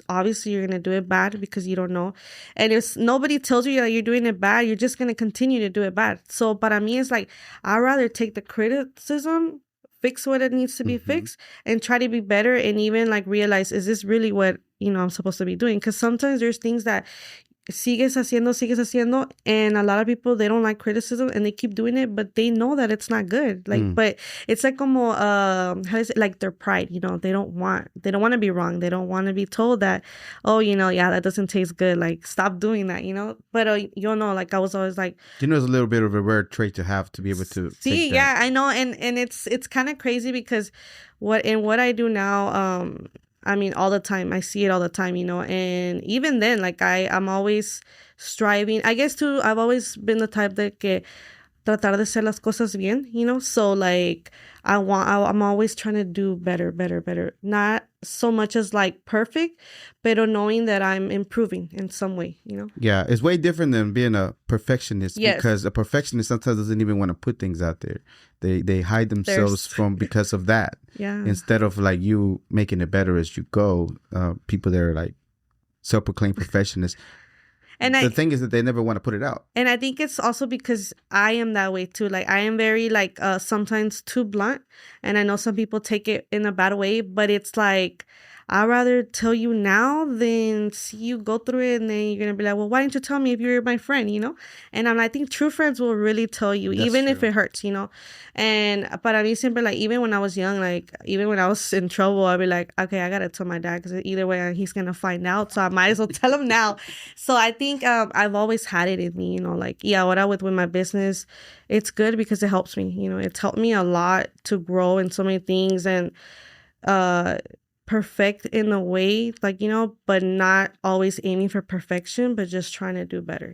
Obviously you're going to do it bad because you don't know. And if nobody tells you that you're doing it bad, you're just going to continue to do it bad. So para me, it's like, I'd rather take the criticism, fix what it needs to be, mm-hmm, fixed, and try to be better, and even like realize, is this really what, I'm supposed to be doing? Because sometimes there's things that sigues haciendo, and a lot of people, they don't like criticism and they keep doing it, but they know that it's not good. Like, but it's like como how is it, like their pride, they don't want to be wrong. They don't want to be told that, oh, yeah, that doesn't taste good, like stop doing that, but like I was always like, it's a little bit of a rare trait to have to be able to see. Yeah, I know. And it's kind of crazy because what I do now, I mean, all the time, I see it all the time, and even then, like I'm always striving, I guess I've always been the type that que tratar de hacer las cosas bien, so like I'm always trying to do better, not so much as like perfect, but knowing that I'm improving in some way, Yeah, it's way different than being a perfectionist. Yes. Because a perfectionist sometimes doesn't even want to put things out there. They hide themselves because of that. Yeah. Instead of like you making it better as you go, people that are like self-proclaimed perfectionists. And the thing is that they never want to put it out. And I think it's also because I am that way too. Like I am very like sometimes too blunt, and I know some people take it in a bad way, but it's like, I'd rather tell you now than see you go through it, and then you're going to be like, well, why didn't you tell me if you're my friend, And I think true friends will really tell you, that's even true. If it hurts, And para mí siempre, like, even when I was young, like, even when I was in trouble, I'd be like, okay, I got to tell my dad, because either way, he's going to find out. So I might as well tell him now. So I think I've always had it in me, like, yeah, what I with my business, it's good because it helps me, It's helped me a lot to grow in so many things, and perfect in a way, like, but not always aiming for perfection, but just trying to do better,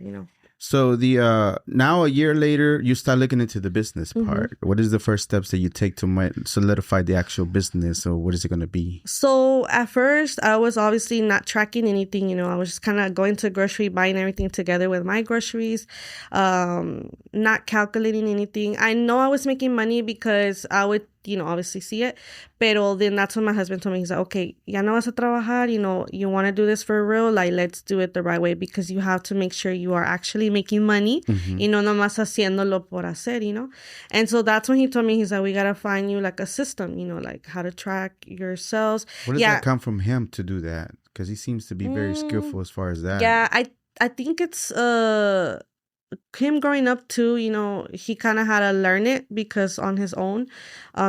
So the now a year later, you start looking into the business part. What is the first steps that you take to solidify the actual business, or what is it going to be? So at first, I was obviously not tracking anything. I was just kind of going to grocery, buying everything together with my groceries, not calculating anything. I know I was making money because I would, obviously see it. Pero then that's when my husband told me, he's like, okay, ya no vas a trabajar, you want to do this for real, like, let's do it the right way, because you have to make sure you are actually making money, y no nomás haciéndolo por hacer, And so that's when he told me, he's like, we got to find you like a system, like how to track your sales. Where does that come from him to do that? Because he seems to be very skillful as far as that. Yeah, I think it's him growing up too, he kind of had to learn it because on his own,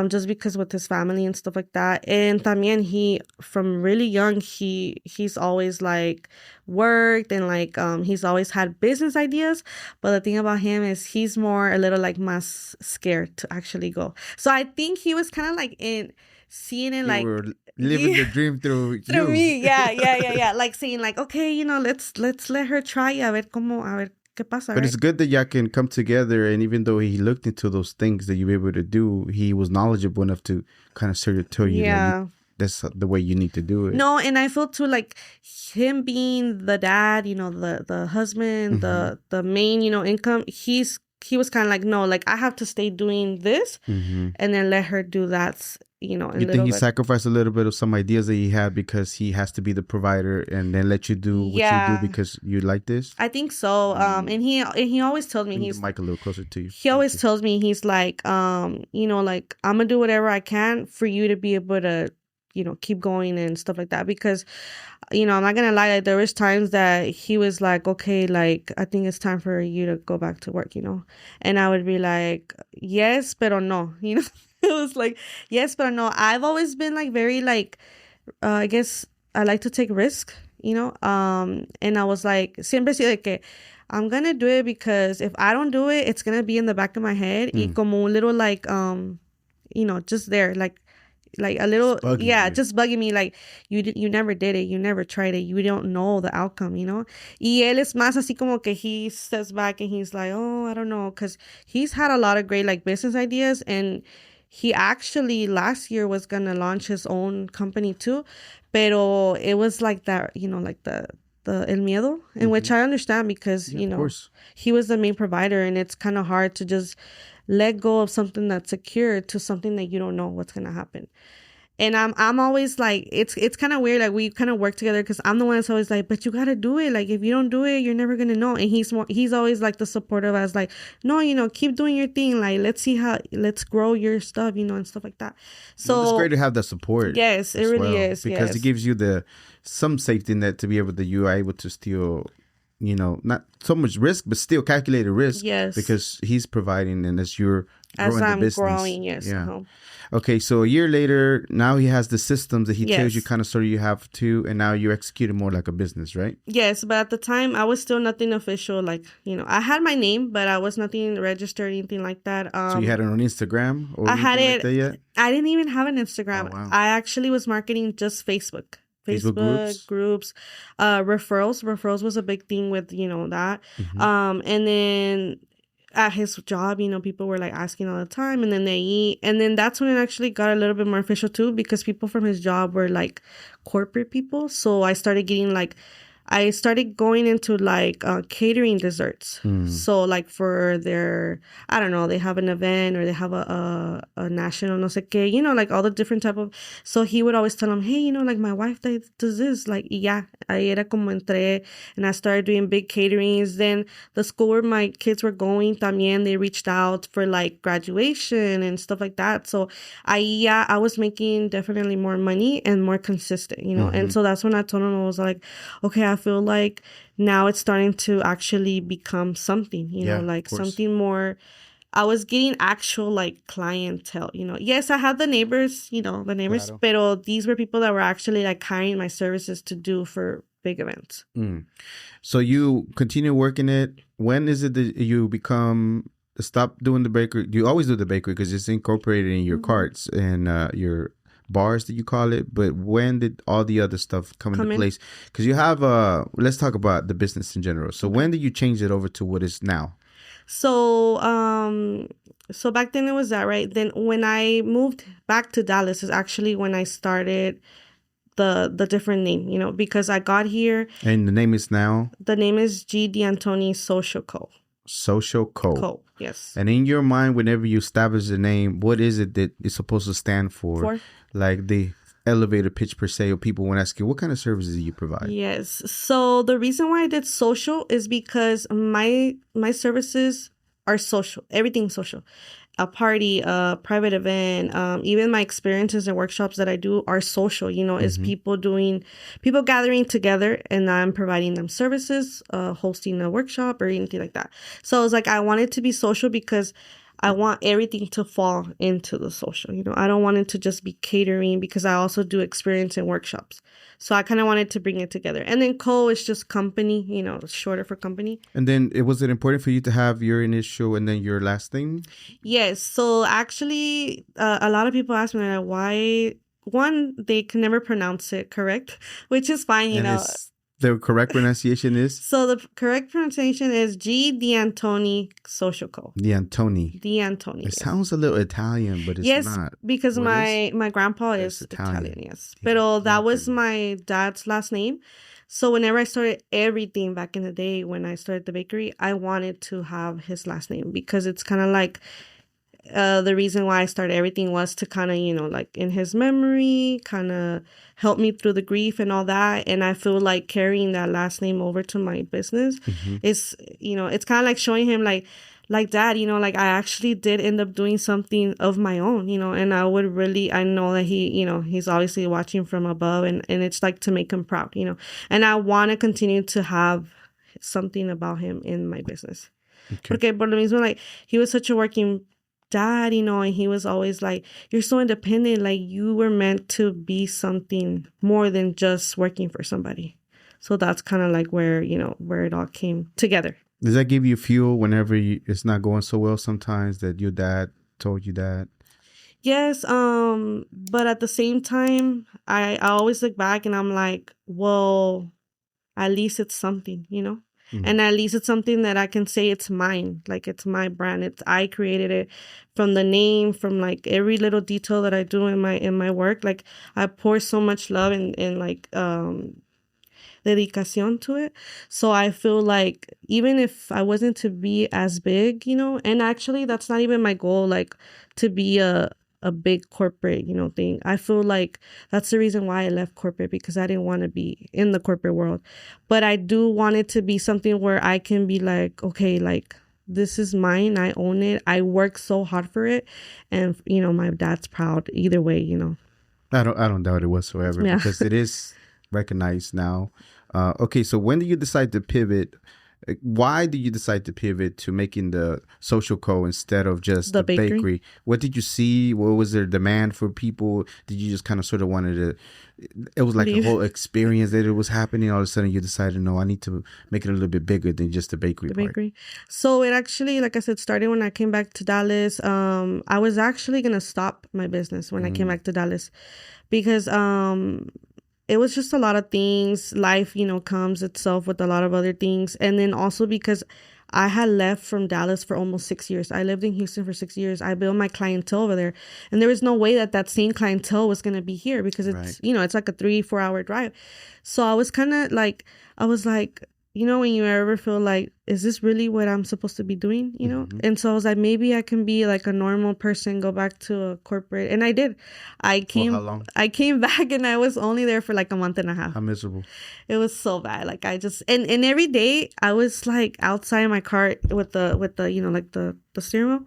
just because with his family and stuff like that. And también he, from really young, he's always like worked and like he's always had business ideas. But the thing about him is he's more a little like más scared to actually go. So I think he was kind of like seeing it, like living the dream through you. Me. Yeah. Like saying like, okay, let's let her try a ver qué pasa, but it's good that y'all can come together, and even though he looked into those things that you were able to do, he was knowledgeable enough to kind of tell you that that's the way you need to do it. No, and I feel too like him being the dad, the husband, the main, income, he was kind of like, no, like I have to stay doing this and then let her do that. You think he sacrificed a little bit of some ideas that he had because he has to be the provider and then let you do what you do because you like this? I think so. And he always tells me, he's the mic a little closer to you. He always tells me, he's like, like I'm gonna do whatever I can for you to be able to, keep going and stuff like that. Because, I'm not gonna lie, like, there was times that he was like, okay, like I think it's time for you to go back to work, and I would be like, yes, pero no, It was like, yes, but no. I've always been like very like, I guess I like to take risk, and I was like, siempre sí de que I'm gonna do it because if I don't do it, it's gonna be in the back of my head, y como un little like, just there, like a little, just bugging me, like you never did it, you never tried it, you don't know the outcome, Y él es más así como que he steps back and he's like, oh, I don't know, because he's had a lot of great like business ideas, and he actually last year was gonna launch his own company too, pero it was like that, like the el miedo, in which I understand because he was the main provider, and it's kind of hard to just let go of something that's secure to something that you don't know what's gonna happen. And I'm always like, it's kind of weird. Like we kind of work together because I'm the one that's always like, but you gotta do it. Like if you don't do it, you're never gonna know. And he's always like the supportive as like, no, keep doing your thing. Like let's grow your stuff, and stuff like that. So it's great to have that support. Yes, it really is because it gives you some safety net to be able to still, not so much risk, but still calculated risk. Yes, because he's providing, and as you're growing the business. Growing, yes. Yeah. Okay, so a year later, now he has the systems that he tells you kind of sort of you have to, and now you're executing more like a business, right? Yes, but at the time, I was still nothing official. Like, I had my name, but I was nothing registered, anything like that. So you had it on Instagram? Or I had it. Like that yet? I didn't even have an Instagram. Oh, wow. I actually was marketing just Facebook. Facebook groups, referrals. Referrals was a big thing with, that. And then at his job, people were like asking all the time, and then that's when it actually got a little bit more official too, because people from his job were like corporate people. So I started going into like catering desserts. So like for their, I don't know, they have an event or they have a national no sé qué, like all the different type of. So he would always tell them, hey, like my wife does this, like ahí era como entré, and I started doing big caterings. Then the school where my kids were going también, they reached out for like graduation and stuff like that. So I was making definitely more money and more consistent, and so that's when I told him, I was like, okay, I feel like now it's starting to actually become something, like something more. I was getting actual like clientele, Yes, I had the neighbors, Claro. pero these were people that were actually like hiring my services to do for big events. So you continue working it. When is it that you stop doing the bakery? You always do the bakery because it's incorporated in your carts and your bars that you call it, but when did all the other stuff come into place? Because you have let's talk about the business in general. So when did you change it over to what is now? So so back then it was that, right? Then when I moved back to Dallas is actually when I started the different name, you know, because I got here. And the name is now? The name is Gdeantoni Social Co. Social Co. Yes. And in your mind, whenever you establish the name, what is it that it's supposed to stand for? Like the elevator pitch per se, or people want to ask you, what kind of services do you provide? Yes. So the reason why I did social is because my services are social. Everything's social. A party, a private event, even my experiences and workshops that I do are social, you know, is people gathering together, and I'm providing them services, hosting a workshop or anything like that. So it's like, I want it to be social because I want everything to fall into the social, you know. I don't want it to just be catering because I also do experience and workshops. So I kind of wanted to bring it together. And then Co is just company, you know, shorter for company. And then was it important for you to have your initial and then your last name? Yes. So actually, a lot of people ask me like, why. One, they can never pronounce it correct, which is fine, you know. The correct pronunciation is? So the correct pronunciation is Gdeantoni Social Co. Deantoni. Deantoni. It sounds a little Italian, but it's not. Yes, because my grandpa is Italian, yes. But that was my dad's last name. So whenever I started everything back in the day when I started the bakery, I wanted to have his last name because it's kind of like the reason why I started everything was to kind of, you know, like in his memory, kind of help me through the grief and all that. And I feel like carrying that last name over to my business is, you know, it's kind of like showing him like Dad, you know, like I actually did end up doing something of my own, you know, and I know that he, you know, he's obviously watching from above, and it's like to make him proud, you know, and I want to continue to have something about him in my business. Okay. Porque por lo mismo, like, he was such a working dad, you know, and he was always like, you're so independent, like you were meant to be something more than just working for somebody. So that's kind of like where, you know, where it all came together. Does that give you fuel whenever it's not going so well sometimes, that your dad told you that? Yes, but at the same time, I always look back and I'm like, well, at least it's something, you know? And at least it's something that I can say it's mine. Like, it's my brand. I created it, from the name, from like every little detail that I do in my work. Like, I pour so much love and like dedicación to it. So I feel like even if I wasn't to be as big, you know, and actually that's not even my goal, like to be a big corporate, you know, thing. I feel like that's the reason why I left corporate, because I didn't want to be in the corporate world. But I do want it to be something where I can be like, okay, like, this is mine. I own it. I work so hard for it. And, you know, my dad's proud either way, you know. I don't doubt it whatsoever, because it is recognized now. Okay, so when did you decide to pivot? Why did you decide to pivot to making the Social Co instead of just the bakery? What did you see? What was there demand for people? Did you just kind of sort of wanted to, it was like a whole experience that it was happening. All of a sudden you decided, no, I need to make it a little bit bigger than just the bakery part. Bakery. So it actually, like I said, started when I came back to Dallas. I was actually going to stop my business when I came back to Dallas, because it was just a lot of things. Life, you know, comes itself with a lot of other things. And then also because I had left from Dallas for almost 6 years. I lived in Houston for 6 years. I built my clientele over there. And there was no way that same clientele was going to be here, because it's, you know, it's like a 3-4 hour drive. So I was kind of like, you know, when you ever feel like, is this really what I'm supposed to be doing, you know? And so I was like, maybe I can be like a normal person, go back to a corporate. And I did. I came back and I was only there for like a month and a half. How miserable. It was so bad. Like, I just, and every day I was like outside my car with the, you know, like the steering wheel.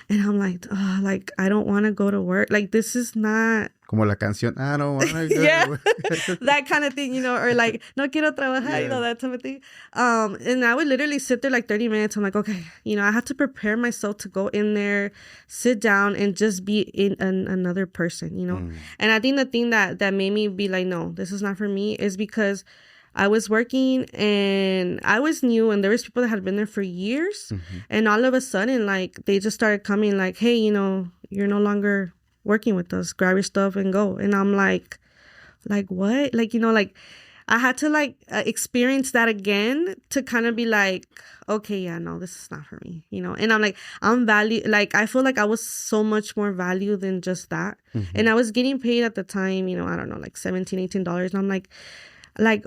And I'm like, oh, like, I don't want to go to work. Like, this is not. Como la canción, I don't want to go to work. That kind of thing, you know, or like, no quiero trabajar, you know, that type of thing. And I would literally sit there like 30 minutes. I'm like, okay, you know, I have to prepare myself to go in there, sit down, and just be another person, you know. And I think the thing that made me be like, no, this is not for me, is because I was working and I was new, and there was people that had been there for years. And all of a sudden, like, they just started coming like, hey, you know, you're no longer working with us. Grab your stuff and go. And I'm like what? Like, like I had to like experience that again to kind of be like, okay, yeah, no, this is not for me, And I'm like, I feel like I was so much more value than just that. And I was getting paid at the time, I don't know, like $17-18. And I'm like,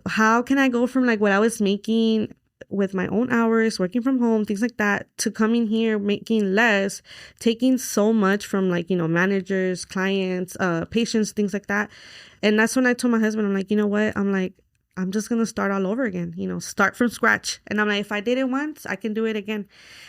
how can I go from like what I was making with my own hours, working from home, things like that, to coming here, making less, taking so much from like, managers, clients, patients, things like that. And that's when I told my husband, I'm like, you know what? I'm like, I'm just going to start all over again, start from scratch. And I'm like, if I did it once, I can do it again.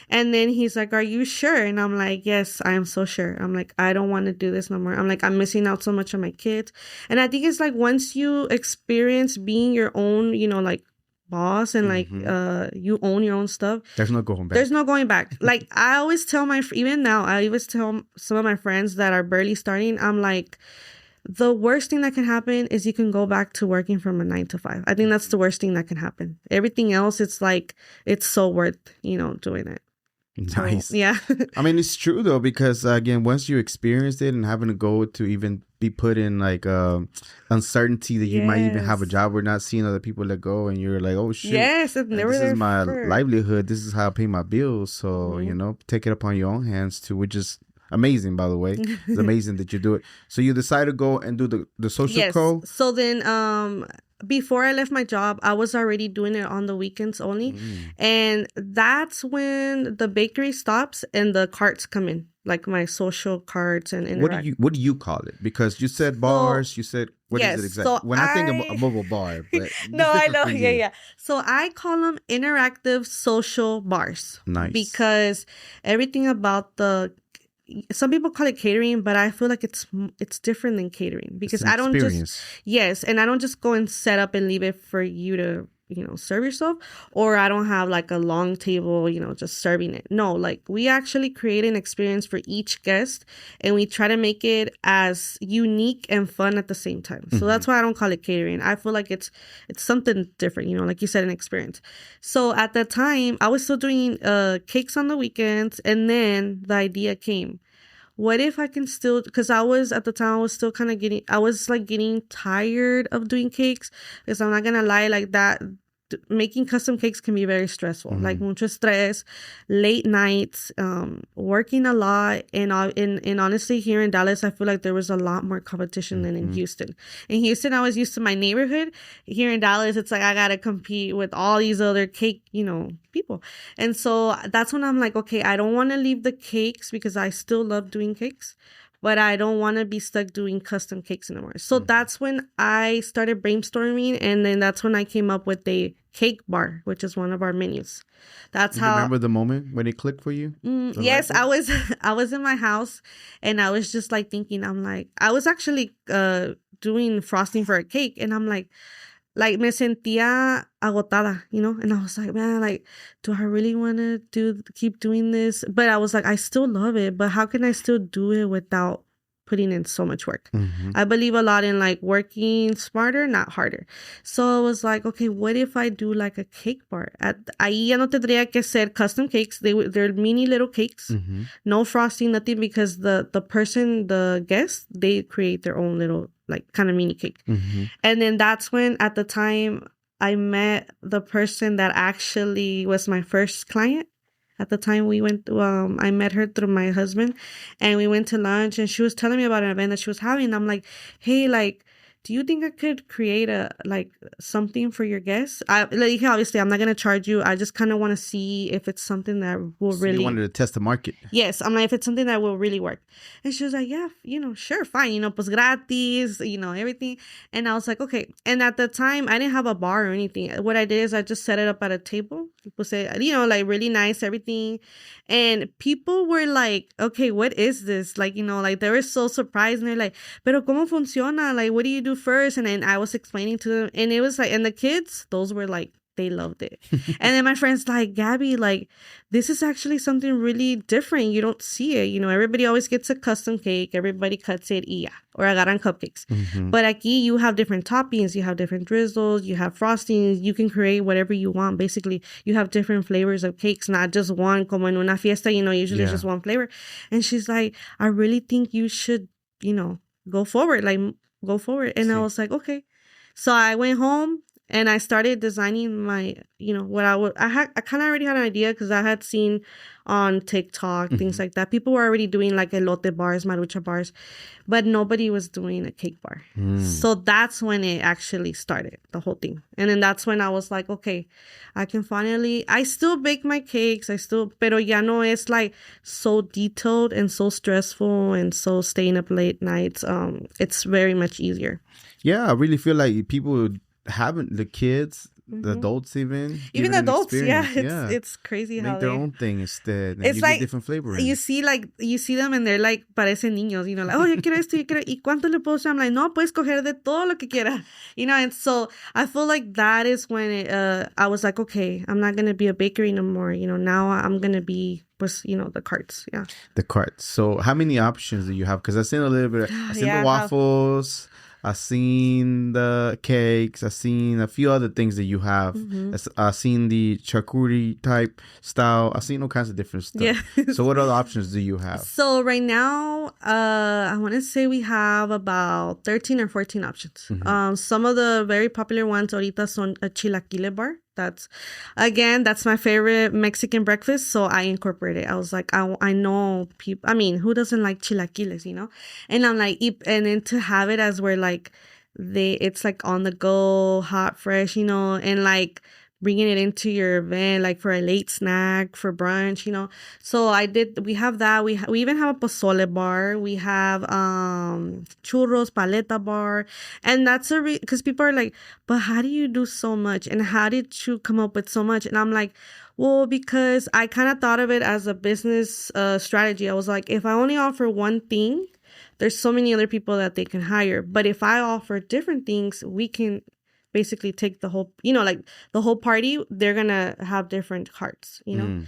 And then he's like, are you sure? And I'm like, yes, I am so sure. I'm like, I don't want to do this no more. I'm like, I'm missing out so much on my kids. And I think it's like once you experience being your own, like boss and like you own your own stuff, there's no going back. Like I always tell even now, I always tell some of my friends that are barely starting, I'm like, the worst thing that can happen is you can go back to working from a 9 to 5. I think that's the worst thing that can happen. Everything else, it's like, it's so worth, doing it. Nice. So, yeah. I mean, it's true though, because again, once you experience it and having to go to even be put in like uncertainty that you might even have a job or not seeing other people let go, and you're like, oh shit. Yes. And this is my livelihood. This is how I pay my bills. So, take it upon your own hands too, which is amazing, by the way. It's amazing that you do it. So you decide to go and do the social co? So then before I left my job, I was already doing it on the weekends only. And that's when the bakery stops and the carts come in, like my social carts and interact. What do you call it? Because you said bars, you said, what is it exactly? So when I think of a mobile bar. But no, I know. Yeah. So I call them interactive social bars. Nice. Because everything about some people call it catering, but I feel like it's different than catering, because I don't and I don't just go and set up and leave it for you to, serve yourself, or I don't have like a long table, just serving it. No, like we actually create an experience for each guest, and we try to make it as unique and fun at the same time. So that's why I don't call it catering. I feel like it's something different, like you said, an experience. So at that time, I was still doing cakes on the weekends, and then the idea came. What if I can still, because I was still kind of getting tired of doing cakes, because I'm not going to lie, like that, making custom cakes can be very stressful, like mucho stress, late nights, working a lot. And honestly, here in Dallas, I feel like there was a lot more competition than in Houston. In Houston, I was used to my neighborhood. Here in Dallas, it's like I got to compete with all these other cake, people. And so that's when I'm like, okay, I don't want to leave the cakes, because I still love doing cakes, but I don't want to be stuck doing custom cakes anymore. So that's when I started brainstorming, and then that's when I came up with a cake bar, which is one of our menus. That's how. Remember the moment when it clicked for you? Yes, I was in my house, and I was just like thinking, I'm like, I was actually doing frosting for a cake, and I'm like me sentía agotada, and I was like, man, like, do I really want to keep doing this? But I was like, I still love it, but how can I still do it without putting in so much work? I believe a lot in like working smarter, not harder. So I was like, okay, what if I do like a cake bar? Ahí ya no tendría que ser custom cakes. They're mini little cakes, no frosting, nothing, because the guests, they create their own little like kind of mini cake. And then that's when, at the time, I met the person that actually was my first client. At the time, I met her through my husband, and we went to lunch, and she was telling me about an event that she was having. And I'm like, hey, like, do you think I could create something for your guests? Obviously, I'm not going to charge you. I just kind of want to see if it's something that will really... You wanted to test the market. Yes. I'm like, if it's something that will really work. And she was like, yeah, sure, fine. Pues gratis, everything. And I was like, okay. And at the time, I didn't have a bar or anything. What I did is I just set it up at a table. Like really nice, everything. And people were like, okay, what is this? Like, like they were so surprised, and they're like, pero ¿cómo funciona? Like, what do you do first? And then I was explaining to them, and it was like, and the kids, those were like, they loved it. And then my friend's like, Gabby, like, this is actually something really different. You don't see it. Everybody always gets a custom cake. Everybody cuts it, or agarran cupcakes. But aquí you have different toppings. You have different drizzles. You have frostings. You can create whatever you want. Basically, you have different flavors of cakes, not just one, como en una fiesta, usually just one flavor. And she's like, I really think you should go forward, go forward. And I was like, okay. So I went home and I started designing my, what I kind of already had an idea because I had seen on TikTok, things like that. People were already doing like elote bars, marucha bars, but nobody was doing a cake bar. So that's when it actually started, the whole thing. And then that's when I was like, okay, I can finally, I still bake my cakes. Pero ya no es like so detailed and so stressful and so staying up late nights. It's very much easier. Yeah, I really feel like people haven't, the kids, the adults even adults, it's crazy make how their own thing instead, and it's you like get different flavor. You see them and they're like parecen niños, like, oh, yo quiero esto, yo quiero, ¿y cuánto le puedo? I'm like, no, puedes coger de todo lo que quiera, and so I feel like that is when I was like, okay, I'm not gonna be a bakery no more, now I'm gonna be the carts. The carts. So how many options do you have? Because I've seen a little bit. I've seen the waffles. I've seen the cakes. I've seen a few other things that you have. I've seen the charcuterie type style. I've seen all kinds of different stuff. Yeah. So what other options do you have? So right now, I want to say we have about 13 or 14 options. Some of the very popular ones ahorita son a chilaquile bar. That's my favorite Mexican breakfast, so I incorporated it. I was like, I know people, who doesn't like chilaquiles, And I'm like, and then to have it as where like it's like on the go, hot, fresh, and like bringing it into your event, like for a late snack, for brunch, So we have that. We even have a pozole bar. We have churros, paleta bar. And that's because people are like, but how do you do so much? And how did you come up with so much? And I'm like, well, because I kind of thought of it as a business strategy. I was like, if I only offer one thing, there's so many other people that they can hire. But if I offer different things, we can basically take the whole, like the whole party, they're gonna have different carts, And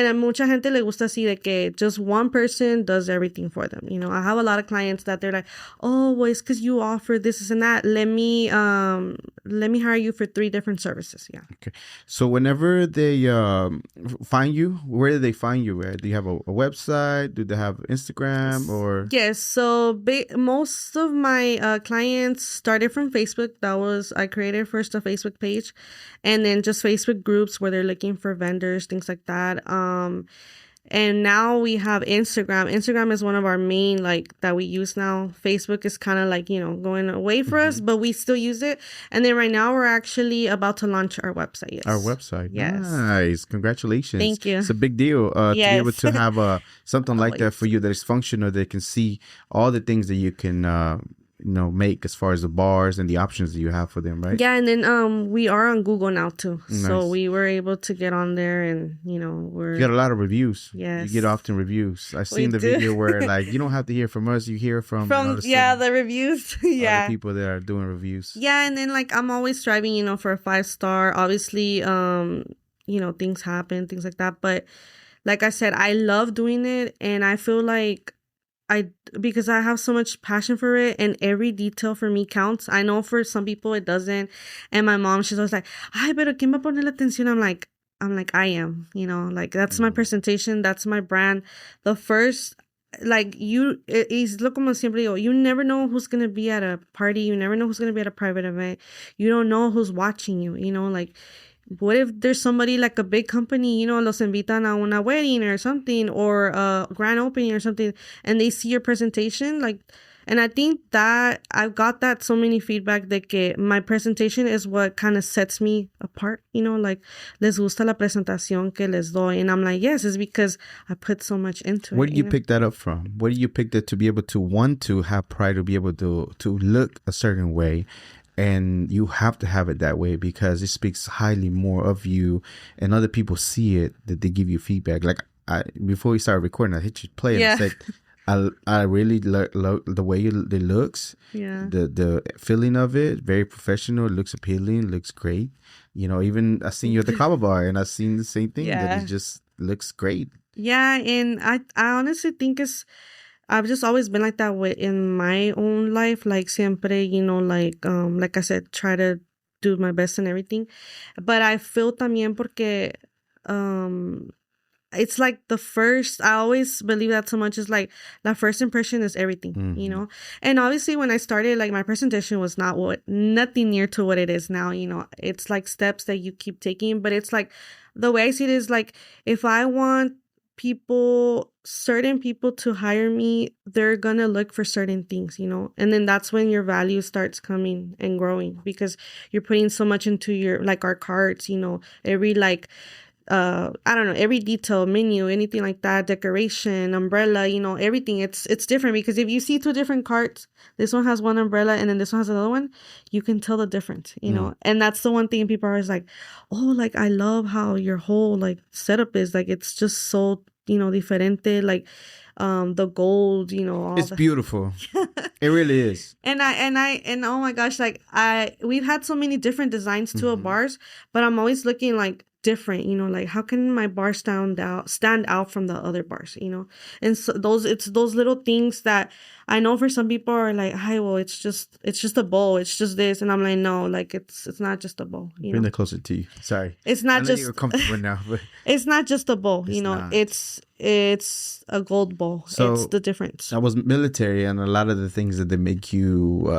a mucha gente le gusta así de que just one person does everything for them. I have a lot of clients that they're like, oh, well, it's because you offer this and that. Let me hire you for 3 different services. Yeah. Okay. So whenever they find you, where do they find you at? Do you have a website? Do they have Instagram or? Yes. So most of my clients started from Facebook. I created first a Facebook page and then just Facebook groups where they're looking for vendors, things like that. And now we have Instagram. Instagram is one of our main, that we use now. Facebook is kind of going away for us, but we still use it. And then right now we're actually about to launch our website. Yes. Our website. Yes. Nice. Congratulations. Thank you. It's a big deal to be able to have something like that for you that is functional, that can see all the things that you can make as far as the bars and the options that you have for them, right? Yeah, and then we are on Google now too. Nice. So we were able to get on there and, you get a lot of reviews. Yes. You get often reviews. I've seen the video where you don't have to hear from us, you hear from the reviews. Other people that are doing reviews. Yeah, and then I'm always striving, for a 5-star. Obviously, things happen, things like that. But like I said, I love doing it and I feel like because I have so much passion for it and every detail for me counts. I know for some people it doesn't. And my mom, she's always like, ay, pero ¿quién va a poner la atención? I'm like, I am, that's my presentation. That's my brand. The first, como siempre digo, you never know who's going to be at a party. You never know who's going to be at a private event. You don't know who's watching you, what if there's somebody like a big company, los invitan a una wedding or something, or a grand opening or something, and they see your presentation, and I think that I've got that so many feedback that my presentation is what kind of sets me apart, les gusta la presentación que les doy, and I'm like, yes, it's because I put so much into it. Where do you pick that up from? Where do you pick that to be able to want to have pride, to be able to look a certain way? And you have to have it that way because it speaks highly more of you, and other people see it, that they give you feedback. Before we started recording, I hit you play and I said, I really love the way it looks. Yeah. The feeling of it, very professional. It looks appealing. Looks great. Even I seen you at the Kava Bar, and I seen the same thing. Yeah. That it just looks great. Yeah, and I honestly think I've just always been like that in my own life, siempre, like I said, try to do my best and everything. But I feel también porque it's like I always believe that so much is like the first impression is everything, you know? And obviously when I started, like my presentation was nothing near to what it is now, you know? It's like steps that you keep taking, but it's like, the way I see it is like, if I want certain people to hire me, they're gonna look for certain things, you know? And then that's when your value starts coming and growing, because you're putting so much into your, like our cards, you know, every like, I don't know, every detail, menu, anything like that, decoration, umbrella, you know, everything. It's different, because if you see two different carts, this one has one umbrella and then this one has another one, you can tell the difference, you know? And that's the one thing people are always like, oh, like, I love how your whole like setup is like, it's just so, you know, diferente, like, the gold, you know, it's beautiful. It really is. And oh my gosh, like we've had so many different designs to our bars, but I'm always looking like different, you know, like how can my bar stand out from the other bars, you know? And so it's those little things that I know for some people are like, hi, well, it's just a bowl, it's just this, and I'm like, no, like it's not just a bowl, you Bring know? it closer to you. Sorry, it's not just you're comfortable now, but it's not just a bowl, you know, not. it's a gold bowl. So it's the difference. I was military, and a lot of the things that they make you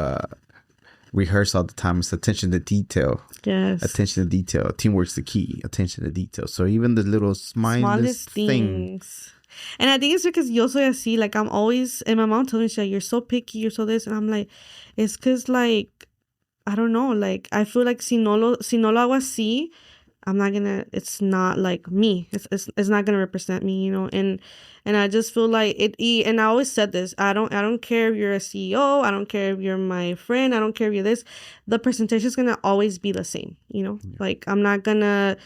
rehearse all the time is attention to detail. Yes. Attention to detail. Teamwork's the key. Attention to detail. So even the little smallest things. And I think it's because yo soy así. Like I'm always, and my mom told me, she's like, you're so picky, you're so this. And I'm like, it's because like, I don't know. Like I feel like si no lo hago así, it's not like me. It's not gonna represent me, you know. And I just feel like and I always said this, I don't care if you're a CEO, I don't care if you're my friend, I don't care if you're this, the presentation is gonna always be the same, you know. Like I'm not gonna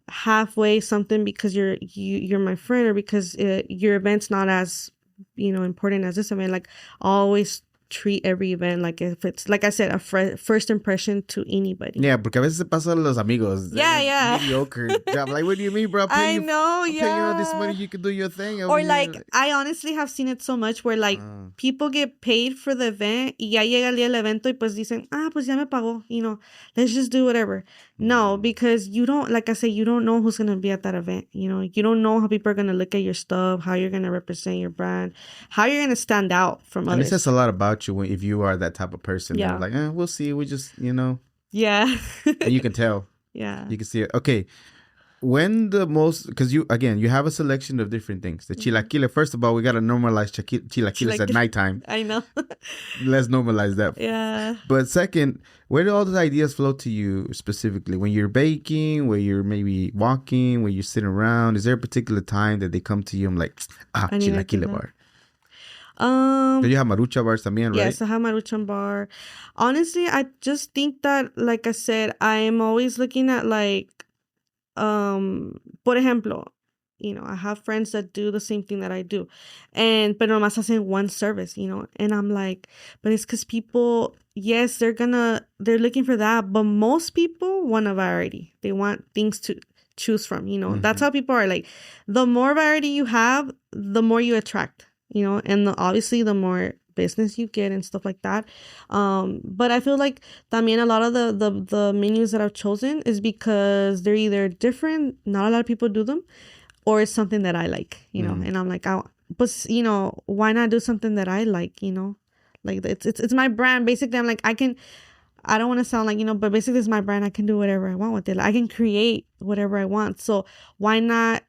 halfway something because you're my friend, or because your event's not as, you know, important as this event. Like always treat every event like if it's, like I said, a first impression to anybody. Yeah, porque a veces se pasa a los amigos. Yeah. Mediocre job. Like, what do you mean, bro? I know, yeah. Pay you all this money, you can do your thing. Or like, I honestly have seen it so much where like people get paid for the event y ya llega el día del evento y pues dicen, pues ya me pagó, you know, let's just do whatever. No, because you don't, like I said, you don't know who's going to be at that event. You know, you don't know how people are going to look at your stuff, how you're going to represent your brand, how you're going to stand out from others. And it says a lot about you if you are that type of person. Yeah. Like, we'll see. We just, you know. Yeah. And you can tell. Yeah. You can see it. Okay. When the most, because you have a selection of different things. The chilaquiles, first of all, we got to normalize chilaquiles at nighttime. I know. Let's normalize that. Yeah. But second, where do all those ideas flow to you specifically? When you're baking, when you're maybe walking, when you're sitting around, is there a particular time that they come to you? I'm like, chilaquile bar. Do you have marucha bars también, right? Yes, I have maruchan bar. Honestly, I just think that, like I said, I am always looking at like, por ejemplo, you know, I have friends that do the same thing that I do, but nomás hacen one service, you know, and I'm like, but it's because people, yes, they're looking for that, but most people want a variety. They want things to choose from, you know. Mm-hmm. That's how people are. Like, the more variety you have, the more you attract, you know, and obviously the more business you get and stuff like that. But I feel like también a lot of the menus that I've chosen is because they're either different, not a lot of people do them, or it's something that I like, you know. And I'm like, but you know, why not do something that I like, you know? Like it's my brand. Basically, I'm like, I don't want to sound like, you know, but basically it's my brand. I can do whatever I want with it. Like, I can create whatever I want. So why not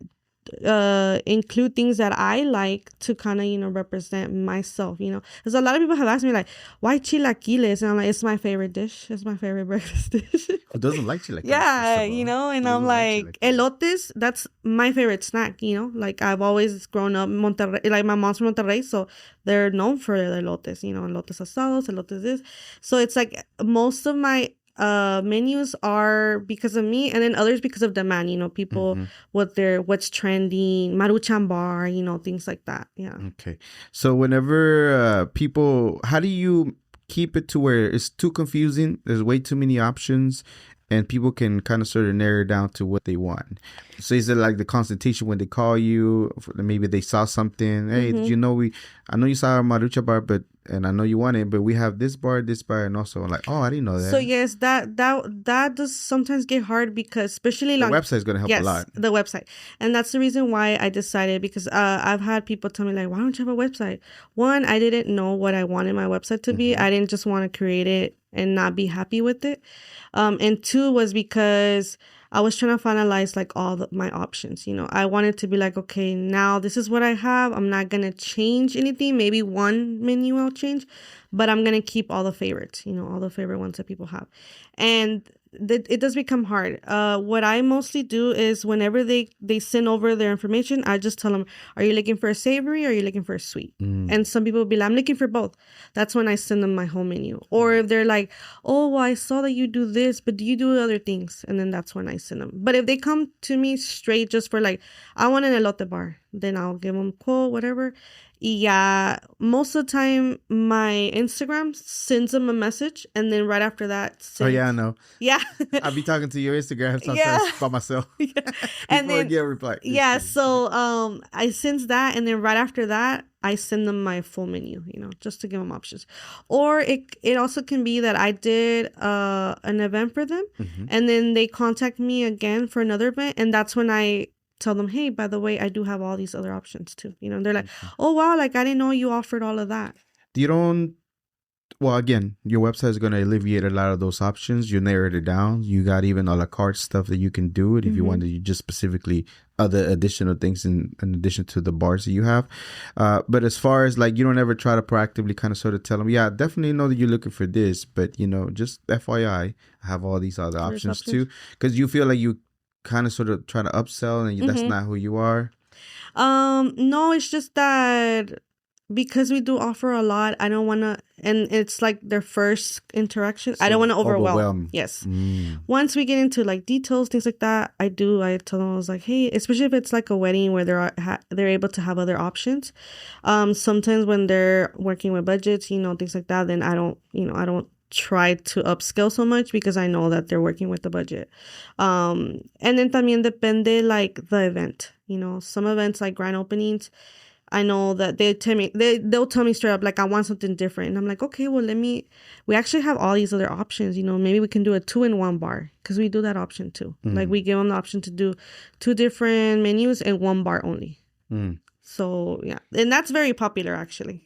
include things that I like to kind of, you know, represent myself, you know? Because a lot of people have asked me like, why chilaquiles? And I'm like, it's my favorite dish. It's my favorite breakfast dish. Who doesn't like chilaquiles? Yeah, you know, and I'm like elotes, that's my favorite snack, you know? Like, I've always grown up in Monterrey, like my mom's from Monterrey, so they're known for the elotes, you know, elotes asados, elotes this. So it's like most of my menus are because of me, and then others because of demand, you know, people what's trending, maruchan bar, you know, things like that. Yeah. Okay. So whenever people, how do you keep it to where it's too confusing, there's way too many options, and people can kind of sort of narrow down to what they want? So is it like the consultation when they call you, maybe they saw something, hey, did you know I know you saw our marucha bar, but and I know you want it, but we have this bar, and also I'm like, oh, I didn't know that. So yes, that does sometimes get hard because especially the website's gonna help a lot. The website, and that's the reason why I decided, because I've had people tell me like, why don't you have a website? One, I didn't know what I wanted my website to be. I didn't just want to create it and not be happy with it. And two was because I was trying to finalize like all my options. I wanted to be like, okay, now this is what I have. I'm not going to change anything. Maybe one menu I'll change, but I'm going to keep all the favorites, all the favorite ones that people have. And it does become hard. What I mostly do is whenever they send over their information, I just tell them, are you looking for a savory or are you looking for a sweet? And some people will be like, I'm looking for both. That's when I send them my whole menu. Or if they're like, oh, well, I saw that you do this, but do you do other things? And then that's when I send them. But if they come to me straight just for like, I want an elote bar, then I'll give them a quote, whatever. Yeah, most of the time my Instagram sends them a message, and then right after that oh yeah, I know. Yeah. I'll be talking to your Instagram sometimes by myself. Yeah. And then get a reply. Yeah, so I send that, and then right after that I send them my full menu, just to give them options. Or it also can be that I did an event for them, and then they contact me again for another event, and that's when I tell them, hey, by the way, I do have all these other options too. And they're like, oh wow, like I didn't know you offered all of that. Well, again, your website is going to alleviate a lot of those options. You narrowed it down. You got even a la carte stuff that you can do it if you wanted. You just specifically other additional things in addition to the bars that you have. But as far as like, you don't ever try to proactively kind of sort of tell them, yeah, definitely know that you're looking for this, but just FYI, I have all these other options too, because you feel like you kind of sort of try to upsell and that's not who you are. No, it's just that because we do offer a lot, I don't want to, and it's like their first interaction. So I don't want to overwhelm. Yes. Once we get into like details, things like that, I tell them, I was like, hey, especially if it's like a wedding where they're able to have other options. Sometimes when they're working with budgets, things like that, then I don't try to upscale so much because I know that they're working with the budget. And then también depende like the event. Some events like grand openings, I know that they'll tell me straight up like, I want something different. And I'm like, okay, well, we actually have all these other options. Maybe we can do a 2-in-1 bar, because we do that option too. Like we give them the option to do 2 different menus and 1 bar only. So yeah, and that's very popular actually.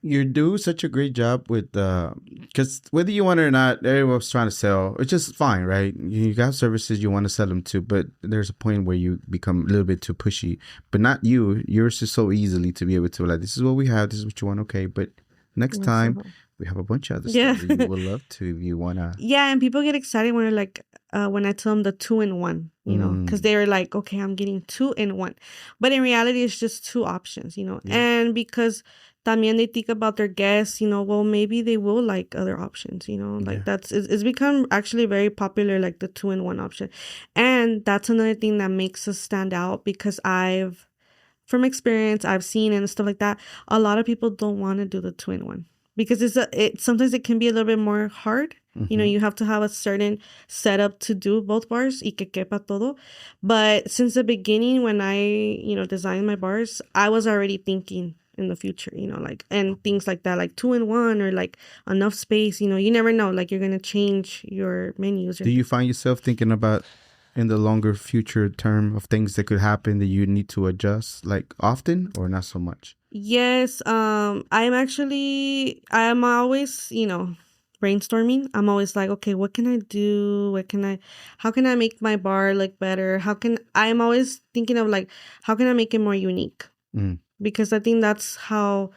You do such a great job with because whether you want it or not, everyone's trying to sell. It's just fine, right? You got services you want to sell them to, but there's a point where you become a little bit too pushy. But not you. Yours is so easily to be able to like, this is what we have, this is what you want, okay. But next time we have a bunch of other stuff that you would love to if you wanna. Yeah, and people get excited when they're like, when I tell them the 2-in-1, because they're like, okay, I'm getting 2-in-1, but in reality, it's just 2 options, and because también they think about their guests, well, maybe they will like other options, like it's become actually very popular, like the 2-in-1 option. And that's another thing that makes us stand out, because from experience, I've seen and stuff like that, a lot of people don't want to do the 2-in-1 because sometimes it can be a little bit more hard. You have to have a certain setup to do both bars, y que quepa todo. But since the beginning, when I, designed my bars, I was already thinking in the future, like, and things like that, like 2-in-1 or like enough space, you never know, like you're going to change your menus. Do you find yourself thinking about in the longer future term of things that could happen that you need to adjust like often or not so much? Yes. I'm always, brainstorming. I'm always like, okay, what can I do? How can I make my bar look better? I'm always thinking of like, how can I make it more unique? Because I think that's how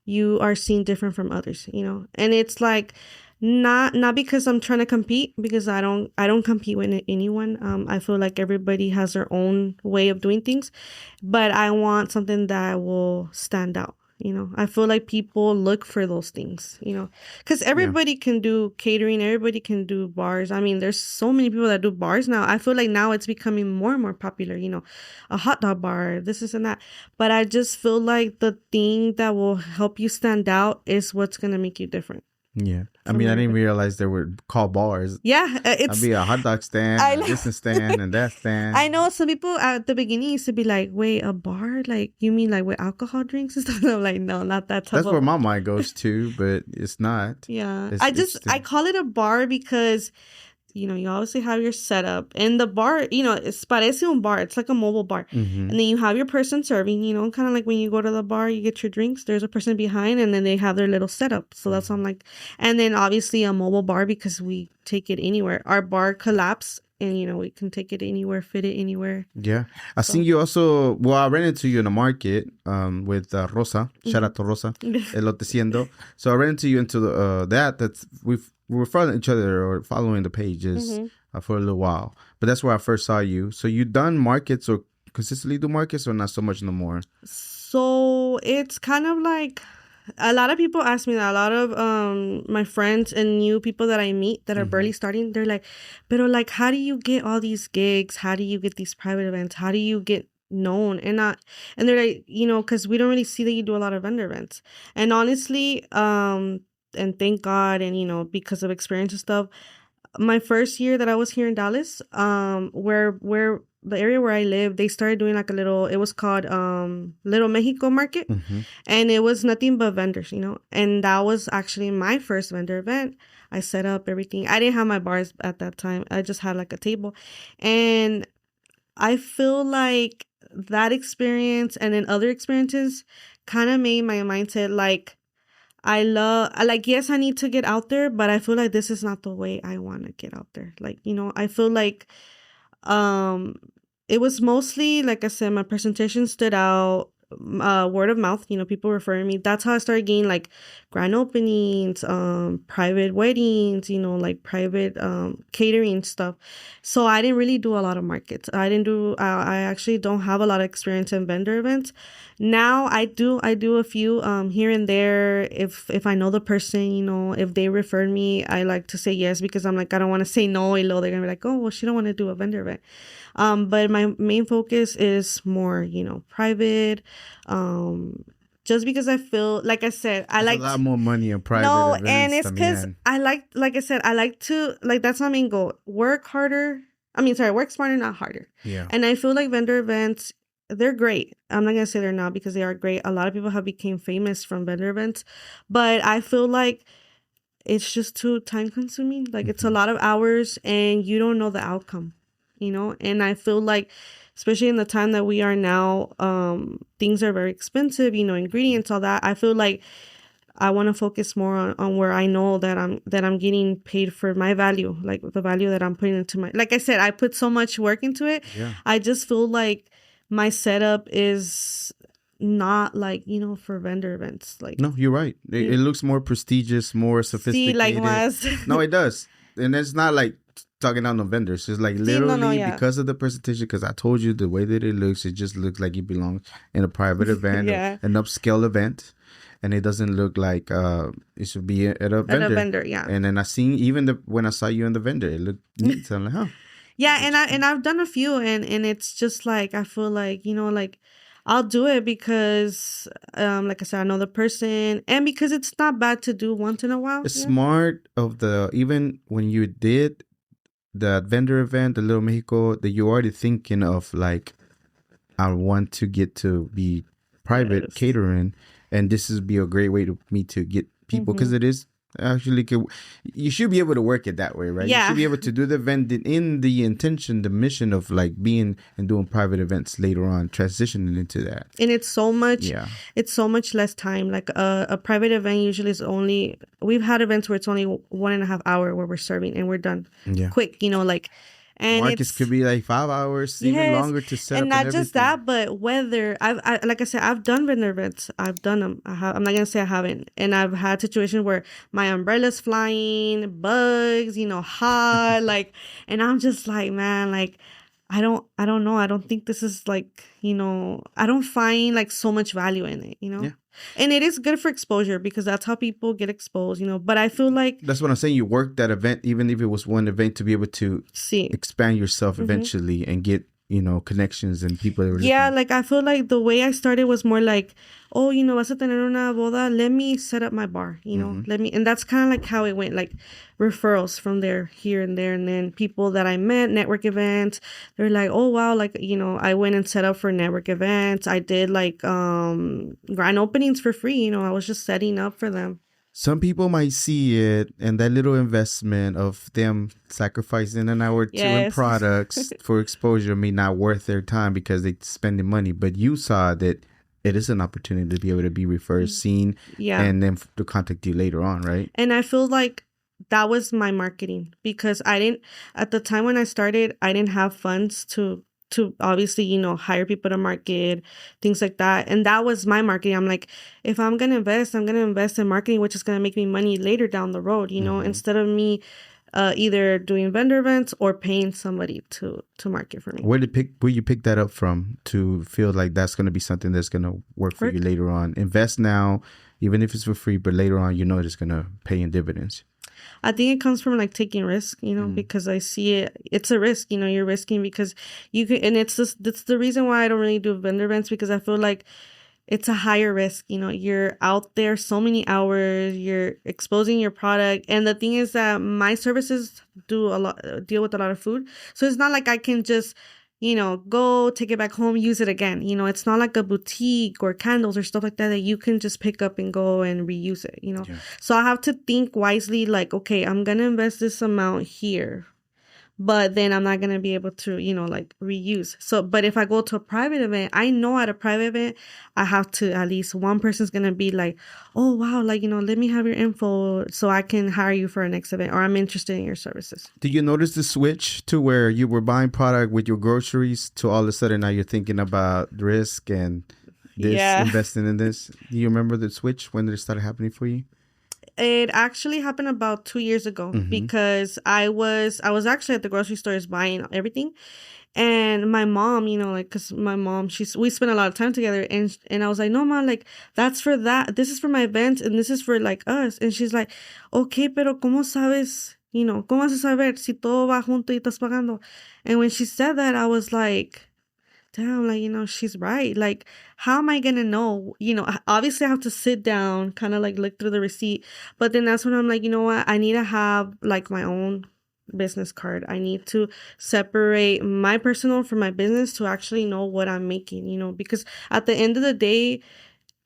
you are seen different from others, and it's like, not because I'm trying to compete, because I don't compete with anyone. I feel like everybody has their own way of doing things, but I want something that will stand out. I feel like people look for those things, because everybody can do catering. Everybody can do bars. I mean, there's so many people that do bars now. I feel like now it's becoming more and more popular, a hot dog bar, this and that. But I just feel like the thing that will help you stand out is what's going to make you different. Yeah. I mean, I didn't realize they were called bars. Yeah. I'd be a hot dog stand, a this stand, and that stand. I know some people at the beginning used to be like, wait, a bar? Like, you mean like with alcohol drinks and stuff? I'm like, no, not that type That's where my mind goes to, but it's not. Yeah. I call it a bar because, you know, you obviously have your setup. And the bar, you know, it's parece un bar. It's like a mobile bar. And then you have your person serving, you know, kind of like when you go to the bar, you get your drinks. There's a person behind, and then they have their little setup. So that's what I'm like. And then obviously a mobile bar because we take it anywhere. Our bar collapsed. And, you know, we can take it anywhere, fit it anywhere. Yeah. I seen you also, well, I ran into you in the market with Rosa. Shout out to Rosa. Eloteciendo. So I ran into you into that. We were following each other or following the pages for a little while. But that's where I first saw you. So you done markets or consistently do markets or not so much no more? So it's kind of like... A lot of people ask me that. A lot of my friends and new people that I meet that are barely starting, they're like, pero like, how do you get all these gigs? How do you get these private events? How do you get known? And they're like, you know, because we don't really see that you do a lot of vendor events. And honestly, and thank God, and, you know, because of experience and stuff, my first year that I was here in Dallas, where the area where I live, they started doing like it was called Little Mexico Market. And it was nothing but vendors, you know. And that was actually my first vendor event. I set up everything. I didn't have my bars at that time. I just had like a table. And I feel like that experience and then other experiences kind of made my mindset like, yes, I need to get out there, but I feel like this is not the way I want to get out there. Like, you know, I feel like it was mostly, like I said, my presentation stood out, word of mouth, you know, people referring me. That's how I started getting like grand openings, private weddings, you know, like private catering stuff. So I didn't really do a lot of markets. I actually don't have a lot of experience in vendor events. Now I do a few here and there. If I know the person, you know, if they refer me, I like to say yes because I'm like, I don't want to say no. They're gonna be like, oh, well, she don't want to do a vendor event. But my main focus is more, you know, private. Just because I feel, like I said, I like a lot more money in private events. No, and it's because I like I said, I like to, like, that's my main goal. Work smarter, not harder. Yeah. And I feel like vendor events, they're great. I'm not going to say they're not because they are great. A lot of people have become famous from vendor events. But I feel like it's just too time consuming. Like, it's a lot of hours and you don't know the outcome, you know? And I feel like, especially in the time that we are now, things are very expensive, you know, ingredients, all that. I feel like I want to focus more on where I know that I'm getting paid for my value, like the value that I'm putting into like I said, I put so much work into it. Yeah. I just feel like my setup is not like, you know, for vendor events. Like, no, you're right. It looks more prestigious, more sophisticated. See, like no, it does. And it's not like talking out on vendors. It's like literally because of the presentation, because I told you the way that it just looks like it belongs in a private event, yeah. an upscale event. And it doesn't look like it should be at a vendor. At a vendor, yeah. And then I seen when I saw you in the vendor, it looked neat. So I'm like, huh. Yeah, and I've done a few, and it's just like I feel like, you know, like I'll do it because, like I said, I know the person, and because it's not bad to do once in a while. It's smart even when you did the vendor event, the Little Mexico, that you're already thinking of like, I want to get to be private catering. And this is be a great way to me to get people because it is actually you should be able to work it that way, right? Yeah. You should be able to do the event in the intention, the mission of like being and doing private events later on, transitioning into that. And it's so much less time. Like a private event usually is we've had events where it's only 1.5 hours where we're serving and we're done quick, you know, like. And markets could be like 5 hours, even longer to set and up. And not just that, but whether like I said, I've done vendor events. I've done them. I'm not gonna say I haven't. And I've had situations where my umbrella's flying, bugs, you know, hot, like, and I'm just like, man, like, I don't know. I don't think this is like, you know, I don't find like so much value in it, you know? Yeah. And it is good for exposure because that's how people get exposed, you know. But I feel like... That's what I'm saying. You work that event, even if it was one event, to be able to expand yourself eventually and get, connections and people that were Yeah, looking. like I feel like the way I started was more like, oh, vas a tener una boda, let me set up my bar, let me, and that's kind of like how it went, like referrals from there, here and there, and then people that I met, network events, they're like, oh wow, like, I went and set up for network events. I did like grand openings for free, I was just setting up for them. Some people might see it and that little investment of them sacrificing an hour or two in products for exposure may not worth their time because they're spending money. But you saw that it is an opportunity to be able to be referred, seen, and then to contact you later on, right? And I feel like that was my marketing because at the time when I started, I didn't have funds to obviously, hire people to market, things like that. And that was my marketing. I'm like, if I'm going to invest, I'm going to invest in marketing, which is going to make me money later down the road, instead of me either doing vendor events or paying somebody to market for me. Where you pick that up from to feel like that's going to be something that's going to work for you later on? Invest now, even if it's for free, but later on, it's going to pay in dividends. I think it comes from like taking risk, because I see it's a risk, you're risking because you can, and that's the reason why I don't really do vendor events, because I feel like it's a higher risk, you're out there so many hours, you're exposing your product. And the thing is that my services deal with a lot of food. So it's not like I can just, go take it back home, use it again. It's not like a boutique or candles or stuff like that you can just pick up and go and reuse it, Yeah. So I have to think wisely, like, okay, I'm going to invest this amount here, but then I'm not going to be able to, like reuse. So, but if I go to a private event, I know at a private event, I have to, at least one person's going to be like, oh, wow, like, let me have your info so I can hire you for a next event, or I'm interested in your services. Did you notice the switch to where you were buying product with your groceries to all of a sudden now you're thinking about risk and investing in this? Do you remember the switch when it started happening for you? It actually happened about 2 years ago because I was actually at the grocery stores buying everything. And my mom, because my mom, we spent a lot of time together, and I was like, no, Mom, like, that's for that. This is for my event, and this is for, like, us. And she's like, okay, pero ¿cómo sabes? ¿Cómo vas a saber si todo va junto y estás pagando? And when she said that, I was like, damn, like, she's right. Like, how am I going to know? Obviously I have to sit down, kind of like look through the receipt. But then that's when I'm like, you know what? I need to have like my own business card. I need to separate my personal from my business to actually know what I'm making, because at the end of the day,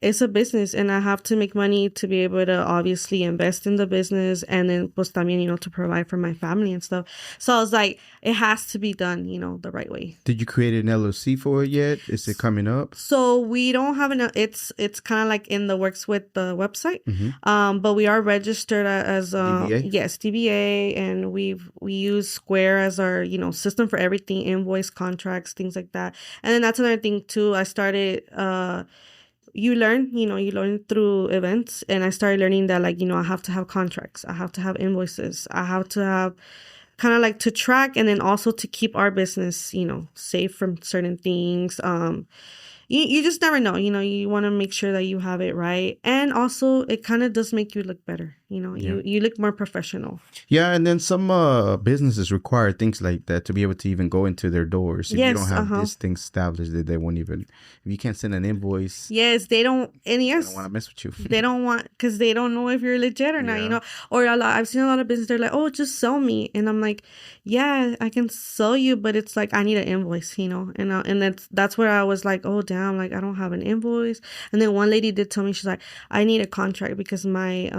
it's a business and I have to make money to be able to obviously invest in the business and then pues también, to provide for my family and stuff. So I was like, it has to be done, the right way. Did you create an LLC for it yet? Is it coming up? So we don't have it's kind of like in the works with the website. But we are registered as DBA? Yes, DBA, and we use Square as our, system for everything, invoice, contracts, things like that. And then that's another thing too. I started you learn through events, and I started learning that, like, I have to have contracts, I have to have invoices, I have to have kind of like to track, and then also to keep our business, safe from certain things. You just never know, you want to make sure that you have it right. And also it kind of does make you look better, you look more professional. Yeah. And then some businesses require things like that to be able to even go into their doors. If you don't have these things established, they won't even, if you can't send an invoice. Yes, they don't. And yes, they don't want to mess with you. They don't want, because they don't know if you're legit or not, or I've seen a lot of businesses, they're like, oh, just sell me. And I'm like, yeah, I can sell you, but it's like, I need an invoice, and that's where I was like, oh, damn, like, I don't have an invoice. And then one lady did tell me, she's like, I need a contract because my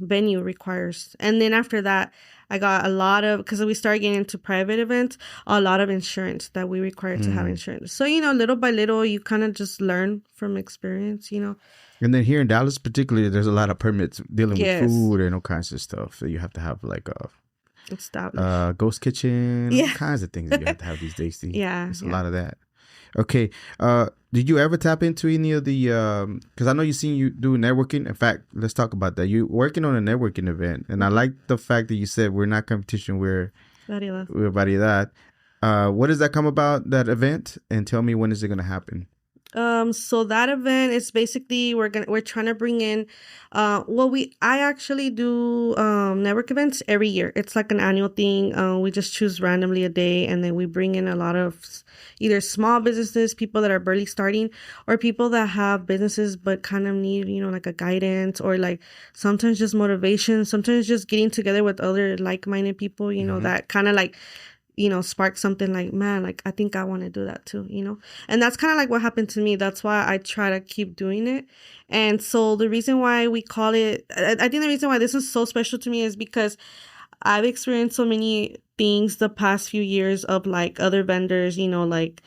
venue requires. And then after that, I got a lot of, because we started getting into private events, a lot of insurance that we require to have insurance. So, little by little, you kind of just learn from experience, And then here in Dallas particularly, there's a lot of permits dealing with food and all kinds of stuff. So you have to have like a ghost kitchen, all kinds of things that you have to have these days. There's a lot of that. Okay. Did you ever tap into any of the, because I know you do networking. In fact, let's talk about that. You working on a networking event. And I like the fact that you said we're not competition, we're Variedad. What does that come about, that event? And tell me, when is it going to happen? So that event is basically we're trying to bring in, I actually do network events every year. It's like an annual thing. We just choose randomly a day, and then we bring in a lot of either small businesses, people that are barely starting, or people that have businesses but kind of need, like a guidance, or like sometimes just motivation, sometimes just getting together with other like-minded people, that kind of like spark something like, man, like I think I want to do that too, and that's kind of like what happened to me. That's why I try to keep doing it. And so the reason why we call it, I think the reason why this is so special to me is because I've experienced so many things the past few years of like other vendors, like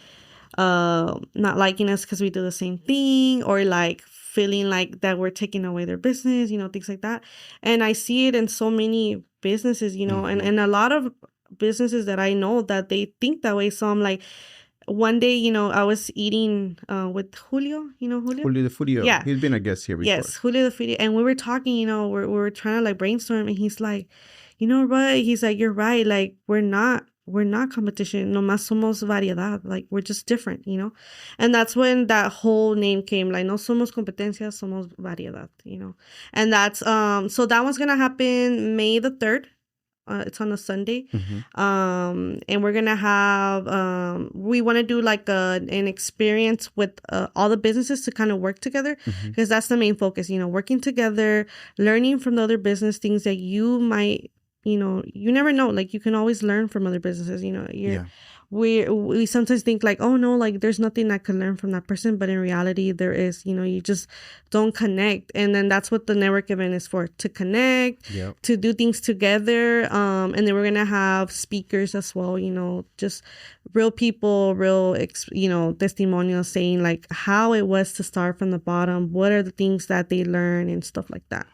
not liking us because we do the same thing, or like feeling like that we're taking away their business, things like that. And I see it in so many businesses, and a lot of businesses that I know that they think that way. So I'm like, one day, I was eating with Julio, Julio? Julio the Fudio. Yeah. He's been a guest here before. Yes, Julio the Fudio. And we were talking, we were trying to like brainstorm, and he's like, what? He's like, you're right. Like, we're not competition. No más somos variedad. Like, we're just different, And that's when that whole name came. Like, no somos competencia, somos variedad, And that's, so that one's going to happen May the 3rd. It's on a Sunday. And we're going to have, we want to do like an experience with all the businesses to kind of work together, because that's the main focus, working together, learning from the other business, things that you might, you never know. Like, you can always learn from other businesses, we sometimes think like, oh no, like there's nothing I can learn from that person, but in reality there is. You just don't connect. And then that's what the network event is for, to connect, to do things together. And then we're gonna have speakers as well, just real people, real testimonials, saying like how it was to start from the bottom, what are the things that they learn and stuff like that.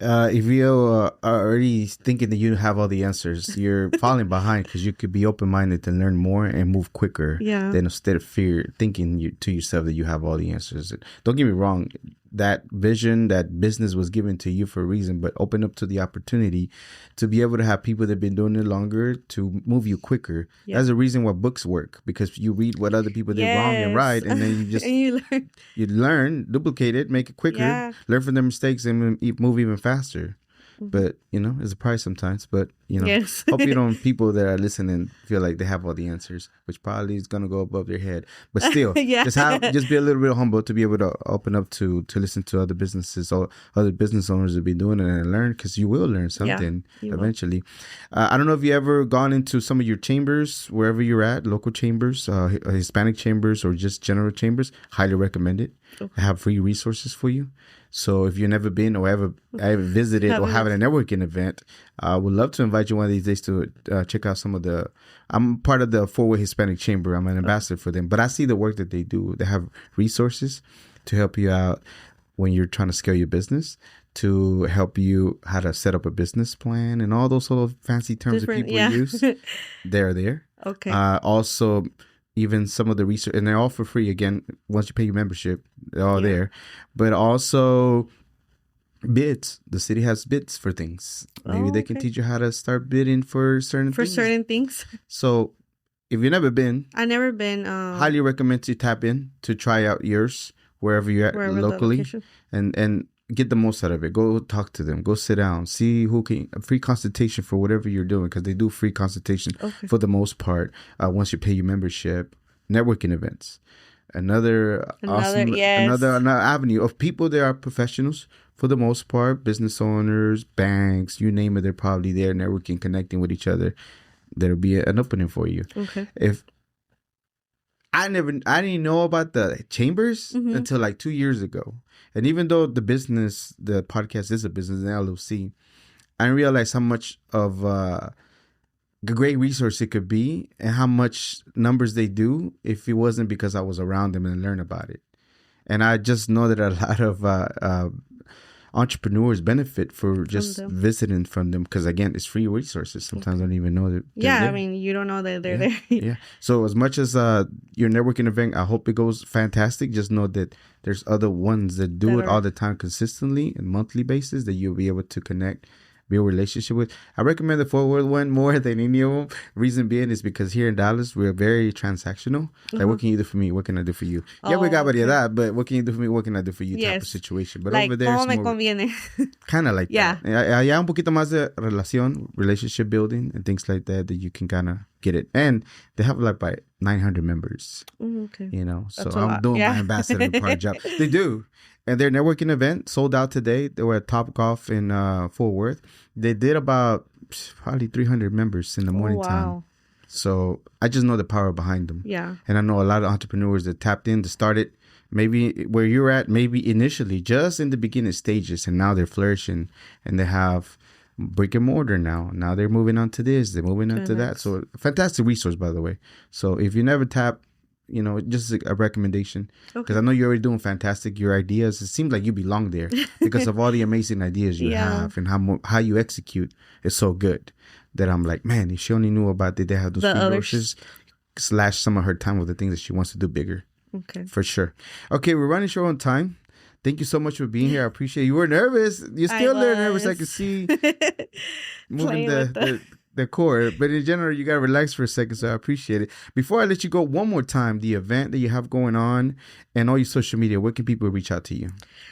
If you are already thinking that you have all the answers, you're falling behind, because you could be open-minded to learn more and move quicker than instead of thinking to yourself that you have all the answers. Don't get me wrong. That vision, that business was given to you for a reason, but open up to the opportunity to be able to have people that have been doing it longer to move you quicker. That's the reason why books work, because you read what other people did wrong and right, and then you just and you learn, duplicate it, make it quicker, learn from their mistakes, and move even faster. But, it's a price sometimes. But, hope you don't, people that are listening feel like they have all the answers, which probably is going to go above their head. But still, just be a little bit humble to be able to open up to listen to other businesses or other business owners that be doing it and learn, because you will learn something eventually. I don't know if you ever gone into some of your chambers, wherever you're at, local chambers, Hispanic chambers, or just general chambers. Highly recommend it. I have free resources for you. So if you've never been or ever visited or having a networking event, I would love to invite you one of these days to check out some of I'm part of the Four-Way Hispanic Chamber. I'm an ambassador for them, but I see the work that they do. They have resources to help you out when you're trying to scale your business, to help you how to set up a business plan, and all those sort of fancy terms that people use. They're there. Okay. Also, even some of the research, and they're all for free. Again, once you pay your membership, they're all there. But also bids. The city has bids for things. Maybe they can teach you how to start bidding for certain things. So if you've never been, I've never been. Highly recommend to tap in to try out yours wherever you're at locally, and get the most out of it. Go talk to them. Go sit down. See who can. A free consultation for whatever you're doing, because they do free consultation for the most part. Once you pay your membership, networking events, another avenue of people that are professionals for the most part, business owners, banks, you name it. They're probably there networking, connecting with each other. There'll be an opening for you. Okay. If I didn't know about the chambers until like 2 years ago. And even though the podcast is a business, an LLC, I didn't realize how much of a great resource it could be, and how much numbers they do, if it wasn't because I was around them and learned about it. And I just know that a lot of entrepreneurs benefit for just visiting from them, because again, it's free resources. Sometimes I don't even know that. I mean, you don't know that they're there. Yeah. So as much as your networking event, I hope it goes fantastic. Just know that there's other ones that do it all the time, consistently and monthly basis, that you'll be able to connect build relationship with. I recommend the Fort Worth one more than any of them. Reason being is because here in Dallas, we're very transactional. Like, what can you do for me? What can I do for you? Yeah, we got variedad, but what can you do for me? What can I do for you? Type of situation. But like, over there, it's more kind of like that. Allá un poquito más de relación, relationship building, and things like that you can kind of get it. And they have like by 900 members. Okay. You know, so I'm doing my ambassador part job. They do. And their networking event sold out today. They were at Top Golf in Fort Worth. They did about probably 300 members in the morning time. So I just know the power behind them. Yeah. And I know a lot of entrepreneurs that tapped in to start it. Maybe where you're at, maybe initially, just in the beginning stages. And now they're flourishing. And they have brick and mortar now. Now they're moving on to this. They're moving on to that. So fantastic resource, by the way. So if you never tap, you know, just a recommendation, because I know you're already doing fantastic. Your ideas, it seems like you belong there because of all the amazing ideas you have and how you execute is so good that I'm like, man, if she only knew about it, they have those resources, slash some of her time with the things that she wants to do bigger. Okay. For sure. Okay, we're running short on time. Thank you so much for being here. I appreciate it. You were nervous. You're still a little nervous. I can see moving the core. But in general, you got to relax for a second, so I appreciate it. Before I let you go, one more time, the event that you have going on and all your social media, where can people reach out to you?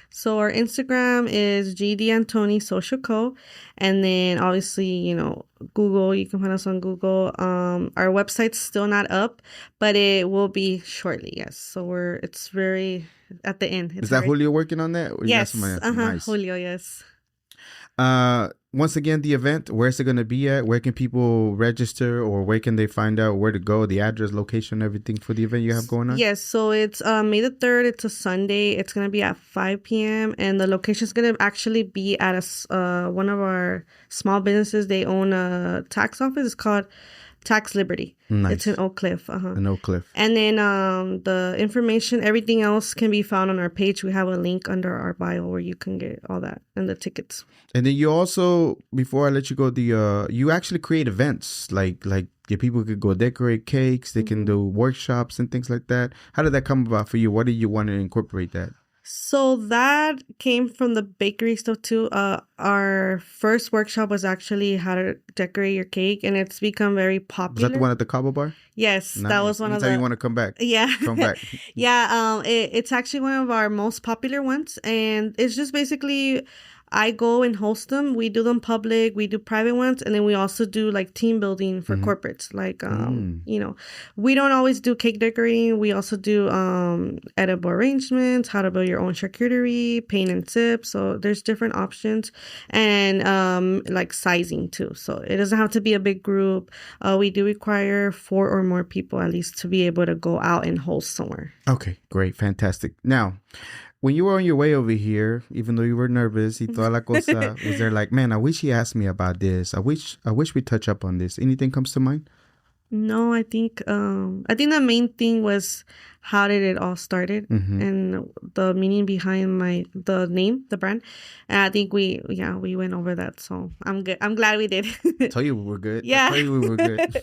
So our Instagram is Gdeantoni Social Co. And then obviously, you know, Google, you can find us on Google. Our website's still not up, but it will be shortly, yes. So it's very at the end. Is that Julio working on that? Or yes. Nice. Julio, yes. Once again, the event, where's it going to be at? Where can people register, or where can they find out where to go, the address, location, everything for the event you have going on? Yes, so it's May the 3rd. It's a Sunday. It's going to be at 5 p.m. And the location is going to actually be at one of our small businesses. They own a tax office. It's called Tax Liberty. Nice. It's in Oak Cliff. In Oak Cliff. And then the information, everything else can be found on our page. We have a link under our bio where you can get all that and the tickets. And then you also, before I let you go, you actually create events like your people could go decorate cakes. They can do workshops and things like that. How did that come about for you? What did you want to incorporate that? So that came from the bakery stuff too. Our first workshop was actually how to decorate your cake, and it's become very popular. Was that the one at the Cabo Bar? Yes, nice. That was one of the. Anytime you want to come back. Yeah. Come back. Yeah. It's actually one of our most popular ones, and it's just basically I go and host them. We do them public. We do private ones. And then we also do like team building for corporates. Like, you know, we don't always do cake decorating. We also do edible arrangements, how to build your own charcuterie, paint and sip. So there's different options, and like sizing too. So it doesn't have to be a big group. We do require 4 or more people at least to be able to go out and host somewhere. Okay, great. Fantastic. Now, when you were on your way over here, even though you were nervous, y toda la cosa, was there like, man, I wish he asked me about this. I wish we touch up on this. Anything comes to mind? No, I think the main thing was how did it all started and the meaning behind the name, the brand. And I think we went over that. So I'm good. I'm glad we did. I told you we were good. Yeah. I told you we were good.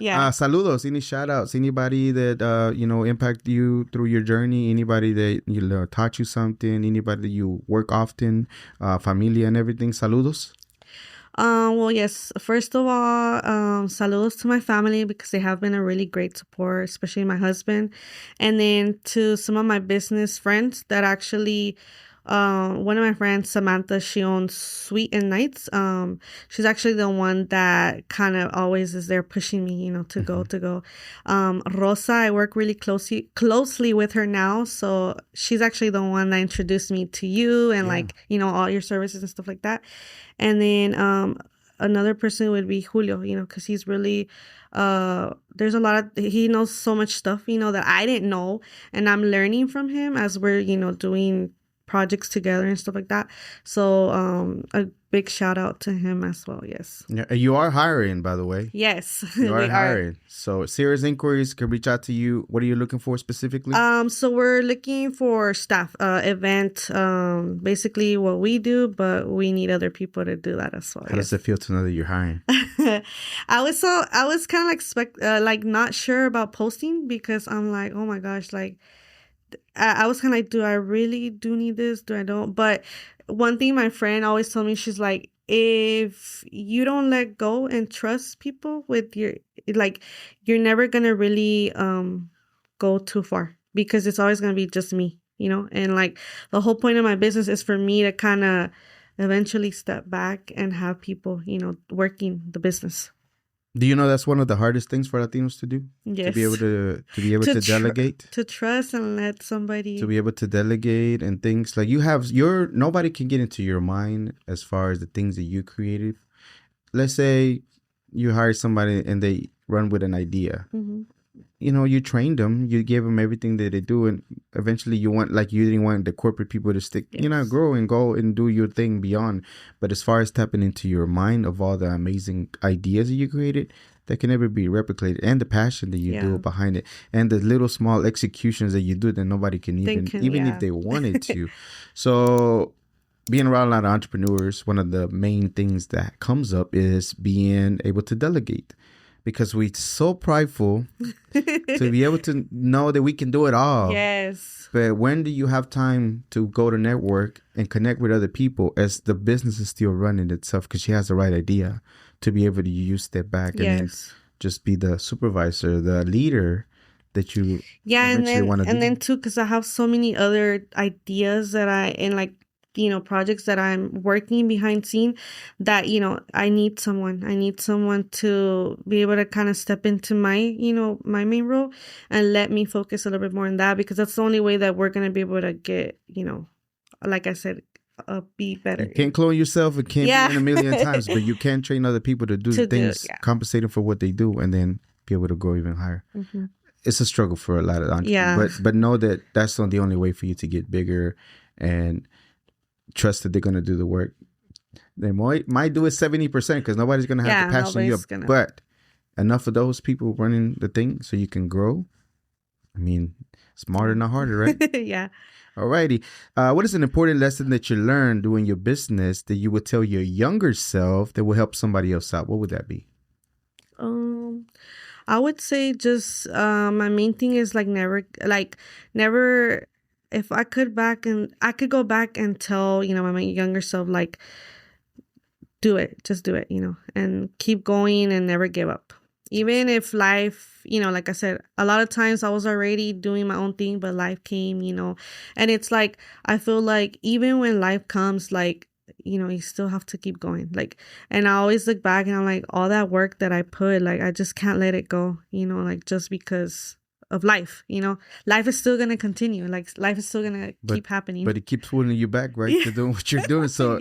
Yeah. Saludos. Any shout outs? Anybody that, impacted you through your journey? Anybody that taught you something? Anybody that you work often? Familia and everything? Saludos. Well, yes. First of all, saludos to my family because they have been a really great support, especially my husband. And then to some of my business friends that actually, one of my friends, Samantha, she owns Sweet and Nights. She's actually the one that kind of always is there pushing me, to go. Rosa, I work really closely with her now. So she's actually the one that introduced me to you and all your services and stuff like that. And then another person would be Julio, because he's really, there's a lot of, he knows so much stuff, that I didn't know. And I'm learning from him as we're, doing projects together and stuff like that. So a big shout out to him as well. Yes. Yeah, you are hiring, by the way. Yes, you are hiring. So serious inquiries can reach out to you. What are you looking for specifically? So we're looking for staff, event, basically what we do, but we need other people to do that as well. How does it feel to know that you're hiring? I was kind of like not sure about posting because I'm like, oh my gosh, like. I was kind of like, do I really do need this? Do I don't? But one thing my friend always told me, she's like, if you don't let go and trust people with your, like, you're never gonna really go too far, because it's always gonna be just me, and like the whole point of my business is for me to kind of eventually step back and have people, working the business. Do you know that's one of the hardest things for Latinos to do? Yes. To be able to delegate. To trust and let somebody. To be able to delegate and things like nobody can get into your mind as far as the things that you created. Let's say you hire somebody and they run with an idea. Mm-hmm. You trained them, you gave them everything that they do, and eventually you didn't want the corporate people to stick, Yes. Grow and go and do your thing beyond. But as far as tapping into your mind of all the amazing ideas that you created, that can never be replicated, and the passion that you do behind it, and the little small executions that you do that nobody can even if they wanted to. So being around a lot of entrepreneurs, one of the main things that comes up is being able to delegate. Because we're so prideful to be able to know that we can do it all. Yes. But when do you have time to go to network and connect with other people as the business is still running itself? Because she has the right idea to be able to step back and then just be the supervisor, the leader that you eventually want to be. And then too, because I have so many other ideas projects that I'm working behind scene that, I need someone to be able to kind of step into my, my main role and let me focus a little bit more on that, because that's the only way that we're going to be able to get, like I said, be better. You can't clone yourself. It can't be in a million times, but you can train other people to do things, compensate them for what they do, and then be able to go even higher. Mm-hmm. It's a struggle for a lot of entrepreneurs, but know that that's not the only way for you to get bigger, and trust that they're going to do the work. They might do it 70% because nobody's going to have the passion you have. But enough of those people running the thing so you can grow. I mean, smarter, not harder, right? Yeah. Alrighty. What is an important lesson that you learned doing your business that you would tell your younger self that will help somebody else out? What would that be? I would say just my main thing is never. If I could go back and tell, my younger self, like, just do it, and keep going and never give up. Even if life, like I said, a lot of times I was already doing my own thing, but life came, and it's like, I feel like even when life comes, like, you still have to keep going. Like, and I always look back and I'm like, all that work that I put, like, I just can't let it go, like, just because of life, life is still gonna continue. Like, life is still gonna keep happening. But it keeps pulling you back, right? To doing what you're doing. So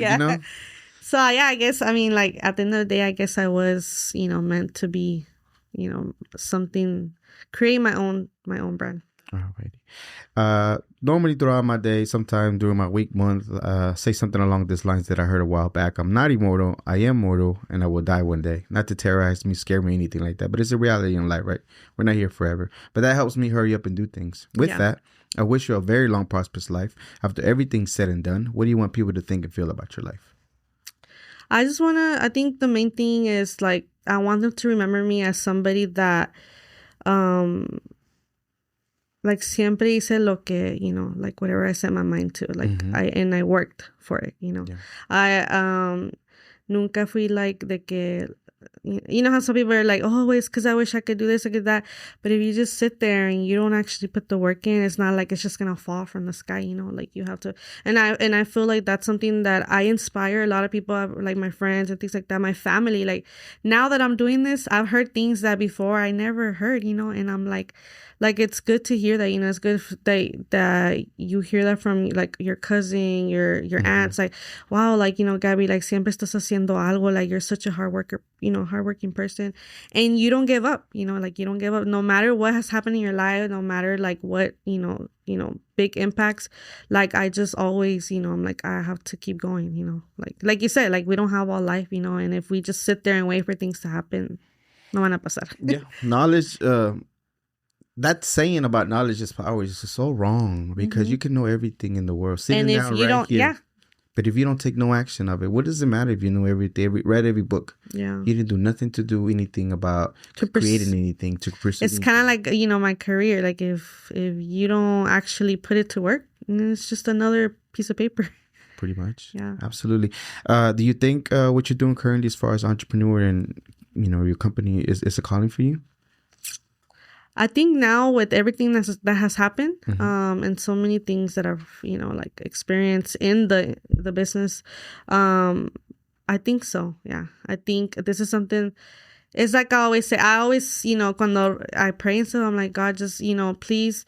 So I guess, I mean, like, at the end of the day, I guess I was, meant to be, something, create my own brand. Alrighty. Normally throughout my day, sometime during my week, month, say something along these lines that I heard a while back. I'm not immortal. I am mortal, and I will die one day. Not to terrorize me, scare me, anything like that. But it's a reality in life, right? We're not here forever. But that helps me hurry up and do things. With that, I wish you a very long, prosperous life. After everything's said and done, what do you want people to think and feel about your life? I think the main thing is, like, I want them to remember me as somebody that, like, siempre hice lo que, like, whatever I set my mind to, like, I worked for it, I, nunca fui like de que, you know how some people are like, oh, it's because I wish I could do this, I could that. But if you just sit there and you don't actually put the work in, it's not like it's just gonna fall from the sky, like, you have to. And I feel like that's something that I inspire a lot of people, like my friends and things like that, my family. Like, now that I'm doing this, I've heard things that before I never heard, and I'm like, it's good to hear that, it's good that you hear that from, like, your cousin, your aunts, like, wow, like, Gabby, like, siempre estás haciendo algo, like, you're such a hardworking person, and you don't give up, like, you don't give up no matter what has happened in your life, no matter, like, what, big impacts. Like, I just always, I'm like, I have to keep going, like you said, like, we don't have all life, and if we just sit there and wait for things to happen, no van a pasar. Yeah, knowledge, that saying about knowledge is power is just so wrong, because you can know everything in the world sitting down right here. But if you don't take no action of it, what does it matter if you know everything, read every book? Yeah. You didn't do nothing to do anything about creating anything, to pursue. It's kind of like, my career. Like, if you don't actually put it to work, it's just another piece of paper. Pretty much. Yeah. Absolutely. Do you think what you're doing currently as far as entrepreneur and, your company is a calling for you? I think now with everything that has happened, and so many things that I've, like experienced in the business, I think so. Yeah. I think this is something, it's like I always say, cuando I pray and stuff, I'm like, God, just, please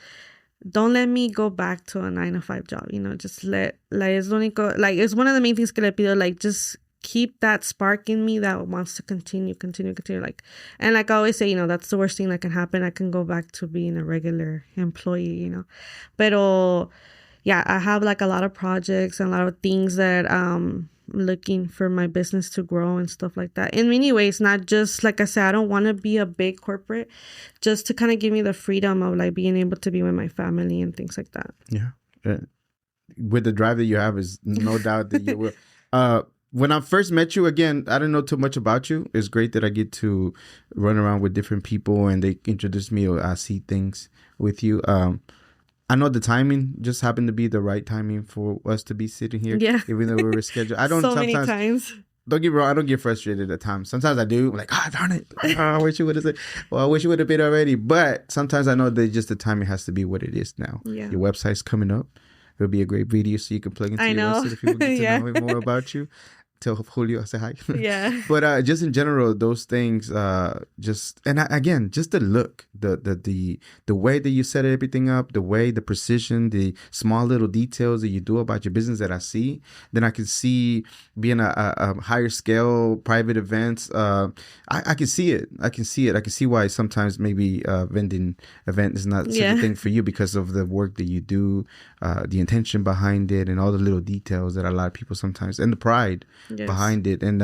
don't let me go back to a 9 to 5 job, just es lo único, like, it's one of the main things que le pido, like, just keep that spark in me that wants to continue, like, and like I always say, that's the worst thing that can happen. I can go back to being a regular employee, pero yeah, I have like a lot of projects and a lot of things that looking for my business to grow and stuff like that in many ways. Not just, like I said, I don't want to be a big corporate, just to kind of give me the freedom of like being able to be with my family and things like that. Yeah. With the drive that you have, is no doubt that you will. When I first met you, again, I didn't know too much about you. It's great that I get to run around with different people and they introduce me, or I see things with you. I know the timing just happened to be the right timing for us to be sitting here. Yeah. Even though we were scheduled. I don't so many times. Don't get me wrong, I don't get frustrated at times. Sometimes I do. I'm like, darn it. I wish you would have said, well, I wish you would have been already. But sometimes I know that just the timing has to be what it is now. Yeah. Your website's coming up. It'll be a great video so you can plug into your website if people get to know more about you. Tell Julio I say hi. Yeah. But just in general, those things, again, just the look, the way that you set everything up, the precision, the small little details that you do about your business that I see, then I can see being a higher scale private events. I can see it. I can see why sometimes maybe vending event is not such a thing for you because of the work that you do, the intention behind it, and all the little details that a lot of people sometimes, and the pride behind it. And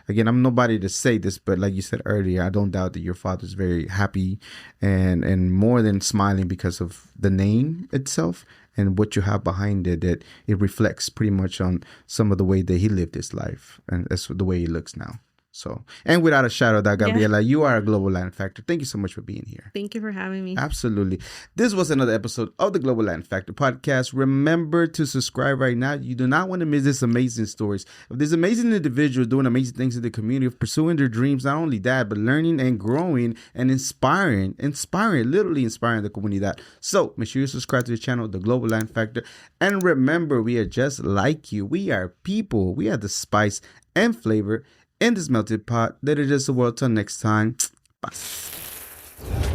again, I'm nobody to say this, but like you said earlier, I don't doubt that your father's very happy and more than smiling because of the name itself and what you have behind it, that it reflects pretty much on some of the way that he lived his life, and that's the way he looks now. So, and without a shadow of doubt, Gabriela, you are a global Latin factor. Thank you so much for being here. Thank you for having me. Absolutely. This was another episode of the Global Latin Factor podcast. Remember to subscribe right now. You do not want to miss this amazing stories of these amazing individuals doing amazing things in the community, of pursuing their dreams. Not only that, but learning and growing and inspiring, literally inspiring the comunidad. So make sure you subscribe to the channel, the Global Latin Factor. And remember, we are just like you. We are people. We have the spice and flavor in this melted pot that it is the world. Till next time. Bye.